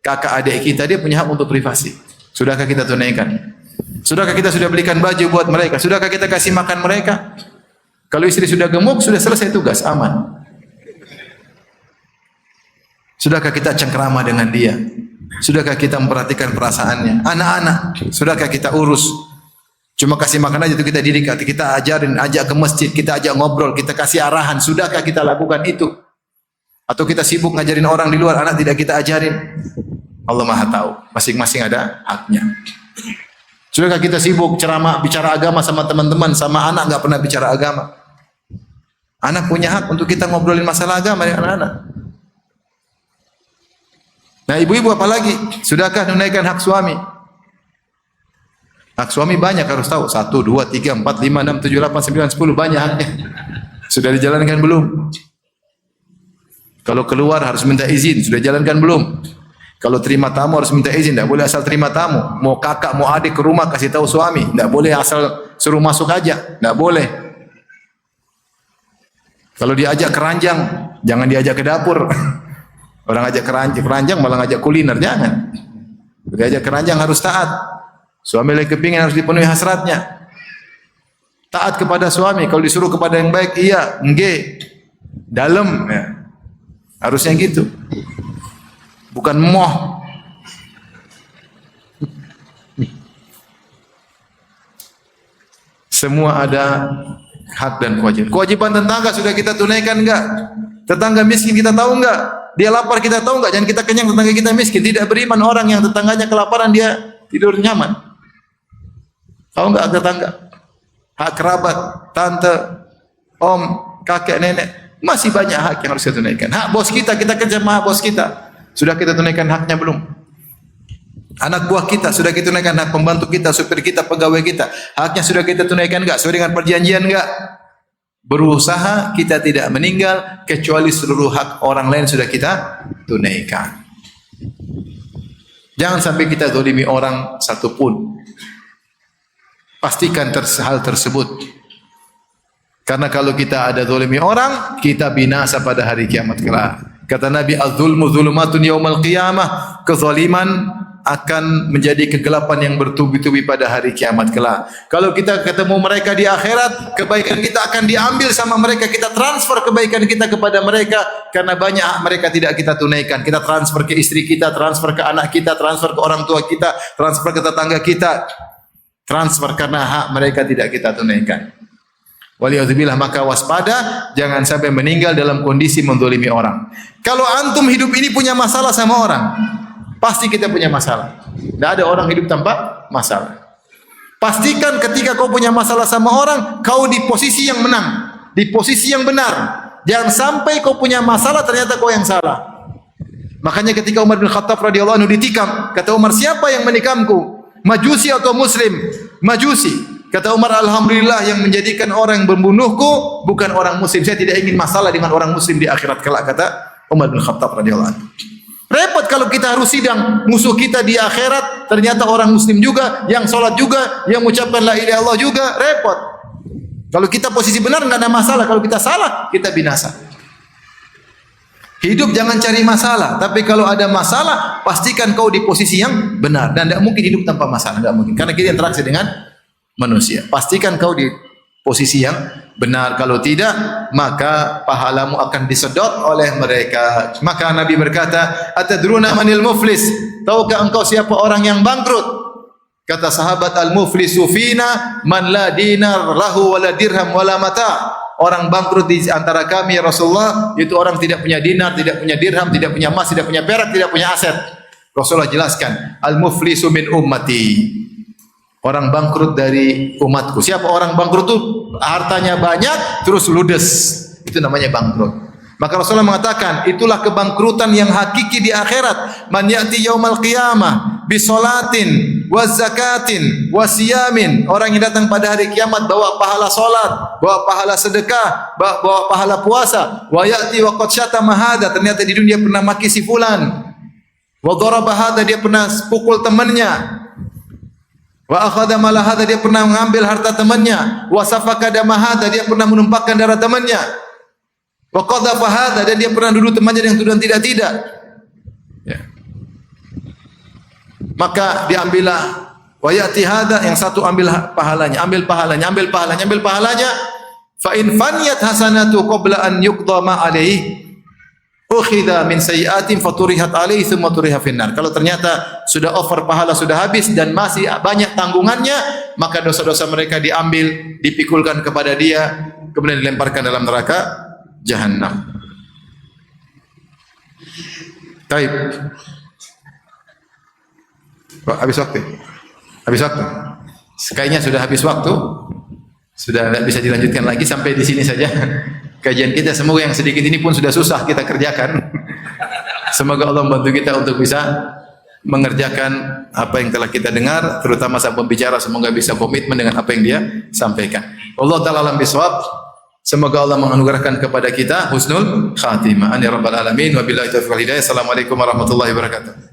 kakak adik kita. Dia punya hak untuk privasi. Sudahkah kita tunaikan? Sudahkah kita sudah belikan baju buat mereka? Sudahkah kita kasih makan mereka? Kalau istri sudah gemuk, sudah selesai tugas, aman. Sudahkah kita cengkrama dengan dia? Sudahkah kita memperhatikan perasaannya? Anak-anak, sudahkah kita urus? Cuma kasih makan aja itu kita didik, kita ajarin, ajak ke masjid, kita ajak ngobrol, kita kasih arahan. Sudahkah kita lakukan itu? Atau kita sibuk ngajarin orang di luar, anak tidak kita ajarin? Allah Maha tahu, masing-masing ada haknya. Sudahkah kita sibuk ceramah, bicara agama sama teman-teman, sama anak enggak pernah bicara agama? Anak punya hak untuk kita ngobrolin masalah agama dengan anak-anak. Nah, ibu-ibu apalagi? Sudahkah tunaikan hak suami? Hak suami banyak, harus tahu. 1, 2, 3, 4, 5, 6, 7, 8, 9, 10, banyak haknya. Sudah dijalankan belum? Kalau keluar harus minta izin, sudah jalankan belum? Kalau terima tamu harus minta izin, tidak boleh asal terima tamu. Mau kakak, mau adik ke rumah kasih tahu suami, tidak boleh asal suruh masuk aja, tidak boleh. Kalau diajak keranjang, jangan diajak ke dapur. Orang ajak keranjang malah ngajak kuliner, jangan. Diajak keranjang harus taat. Suami lagi kepingin harus dipenuhi hasratnya. Taat kepada suami, kalau disuruh kepada yang baik, iya, nggih. Dalam, ya. Harusnya gitu. Bukan moh. Semua ada hak dan kewajiban. Kewajiban tetangga sudah kita tunaikan enggak? Tetangga miskin kita tahu enggak? Dia lapar kita tahu enggak? Jangan kita kenyang tetangga kita miskin. Tidak beriman orang yang tetangganya kelaparan dia tidur nyaman. Tahu enggak tetangga? Hak kerabat, tante, om, kakek, nenek, masih banyak hak yang harus kita tunaikan. Hak bos kita kerja sama bos kita. Sudah kita tunaikan haknya belum? Anak buah kita sudah kita tunaikan, hak pembantu kita, supir kita, pegawai kita, haknya sudah kita tunaikan enggak? Sesuai dengan perjanjian enggak? Berusaha kita tidak meninggal kecuali seluruh hak orang lain sudah kita tunaikan. Jangan sampai kita zalimi orang satupun. Pastikan hal tersebut. Karena kalau kita ada zalimi orang, kita binasa pada hari kiamat kelak. Kata Nabi, az-zulmu zulumatun yaumal qiyamah. Kezaliman akan menjadi kegelapan yang bertubi-tubi pada hari kiamat kelak. Kalau kita ketemu mereka di akhirat, kebaikan kita akan diambil sama mereka, kita transfer kebaikan kita kepada mereka karena banyak hak mereka tidak kita tunaikan. Kita transfer ke istri kita, transfer ke anak kita, transfer ke orang tua kita, transfer ke tetangga kita. Transfer karena hak mereka tidak kita tunaikan. Waliyadzubillah, maka waspada, jangan sampai meninggal dalam kondisi menzalimi orang. Kalau antum hidup ini punya masalah sama orang, pasti kita punya masalah. Tidak ada orang hidup tanpa masalah. Pastikan ketika kau punya masalah sama orang, kau di posisi yang menang, di posisi yang benar. Jangan sampai kau punya masalah ternyata kau yang salah. Makanya ketika Umar bin Khattab radhiyallahu anhu ditikam, kata Umar, siapa yang menikamku? Majusi atau Muslim? Majusi. Kata Umar, alhamdulillah yang menjadikan orang yang membunuhku bukan orang Muslim. Saya tidak ingin masalah dengan orang Muslim di akhirat kelak, kata Umar bin Khattab radhiyallahu anhu. Repot kalau kita harus sidang musuh kita di akhirat ternyata orang Muslim juga, yang sholat juga, yang mengucapkan la ilaha illallah juga, repot. Kalau kita posisi benar enggak ada masalah, kalau kita salah kita binasa. Hidup jangan cari masalah, tapi kalau ada masalah pastikan kau di posisi yang benar, dan tidak mungkin hidup tanpa masalah, tidak mungkin, karena kita interaksi dengan manusia. Pastikan kau di posisi yang benar, kalau tidak maka pahalamu akan disedot oleh mereka. Maka Nabi berkata, atadruna manil muflis? Tahukah engkau siapa orang yang bangkrut? Kata sahabat, al-muflisu fina man la dinar lahu wala dirham wala mata. Orang bangkrut di antara kami ya Rasulullah, itu orang tidak punya dinar, tidak punya dirham, tidak punya emas, tidak punya perak, tidak punya aset. Rasulullah jelaskan, al-muflisu min ummati. Orang bangkrut dari umatku. Siapa orang bangkrut itu? Hartanya banyak terus ludes. Itu namanya bangkrut. Maka Rasulullah mengatakan, itulah kebangkrutan yang hakiki di akhirat. Man ya'ti yaumal qiyamah bi sholatin wa zakatin wa siyamin. Orang yang datang pada hari kiamat bawa pahala salat, bawa pahala sedekah, bawa pahala puasa. Wa ya'ti wa qad syatama hadza. Ternyata di dunia pernah maki si fulan. Wa daraba hadza, dia pernah pukul temannya. Wa akhadha mala hadza, dia pernah mengambil harta temannya. Wa safaka dama hadza, dia pernah menumpahkan darah temannya. Wa qadhafa hadza, dan dia pernah duduk temannya dengan tuduhan tidak-tidak. Ya. maka diambillah wa ya'ti hadza, yang satu ambil pahalanya, ambil pahalanya, ambil pahalanya, ambil pahalanya. Fa in faniyat hasanatu qabla an yuqda ma alaihi ukhidha min sayyi'atin faturihat alaihi thumma turiha finnar. Kalau ternyata sudah over pahala, sudah habis dan masih banyak tanggungannya, maka dosa-dosa mereka diambil, dipikulkan kepada dia, kemudian dilemparkan dalam neraka jahanam. Baik. Habis waktu. Habis waktu. Kayaknya sudah habis waktu. Sudah tidak bisa dilanjutkan lagi, sampai di sini saja kajian kita. Semoga yang sedikit ini pun sudah susah kita kerjakan. Semoga Allah membantu kita untuk bisa mengerjakan apa yang telah kita dengar, terutama sang pembicara semoga bisa komitmen dengan apa yang dia sampaikan. Allah taala alam bisawab. Semoga Allah menganugerahkan kepada kita husnul khatimah. Amin ya rabbal alamin. Wabillahi taufiq wal hidayah. Assalamualaikum warahmatullahi wabarakatuh.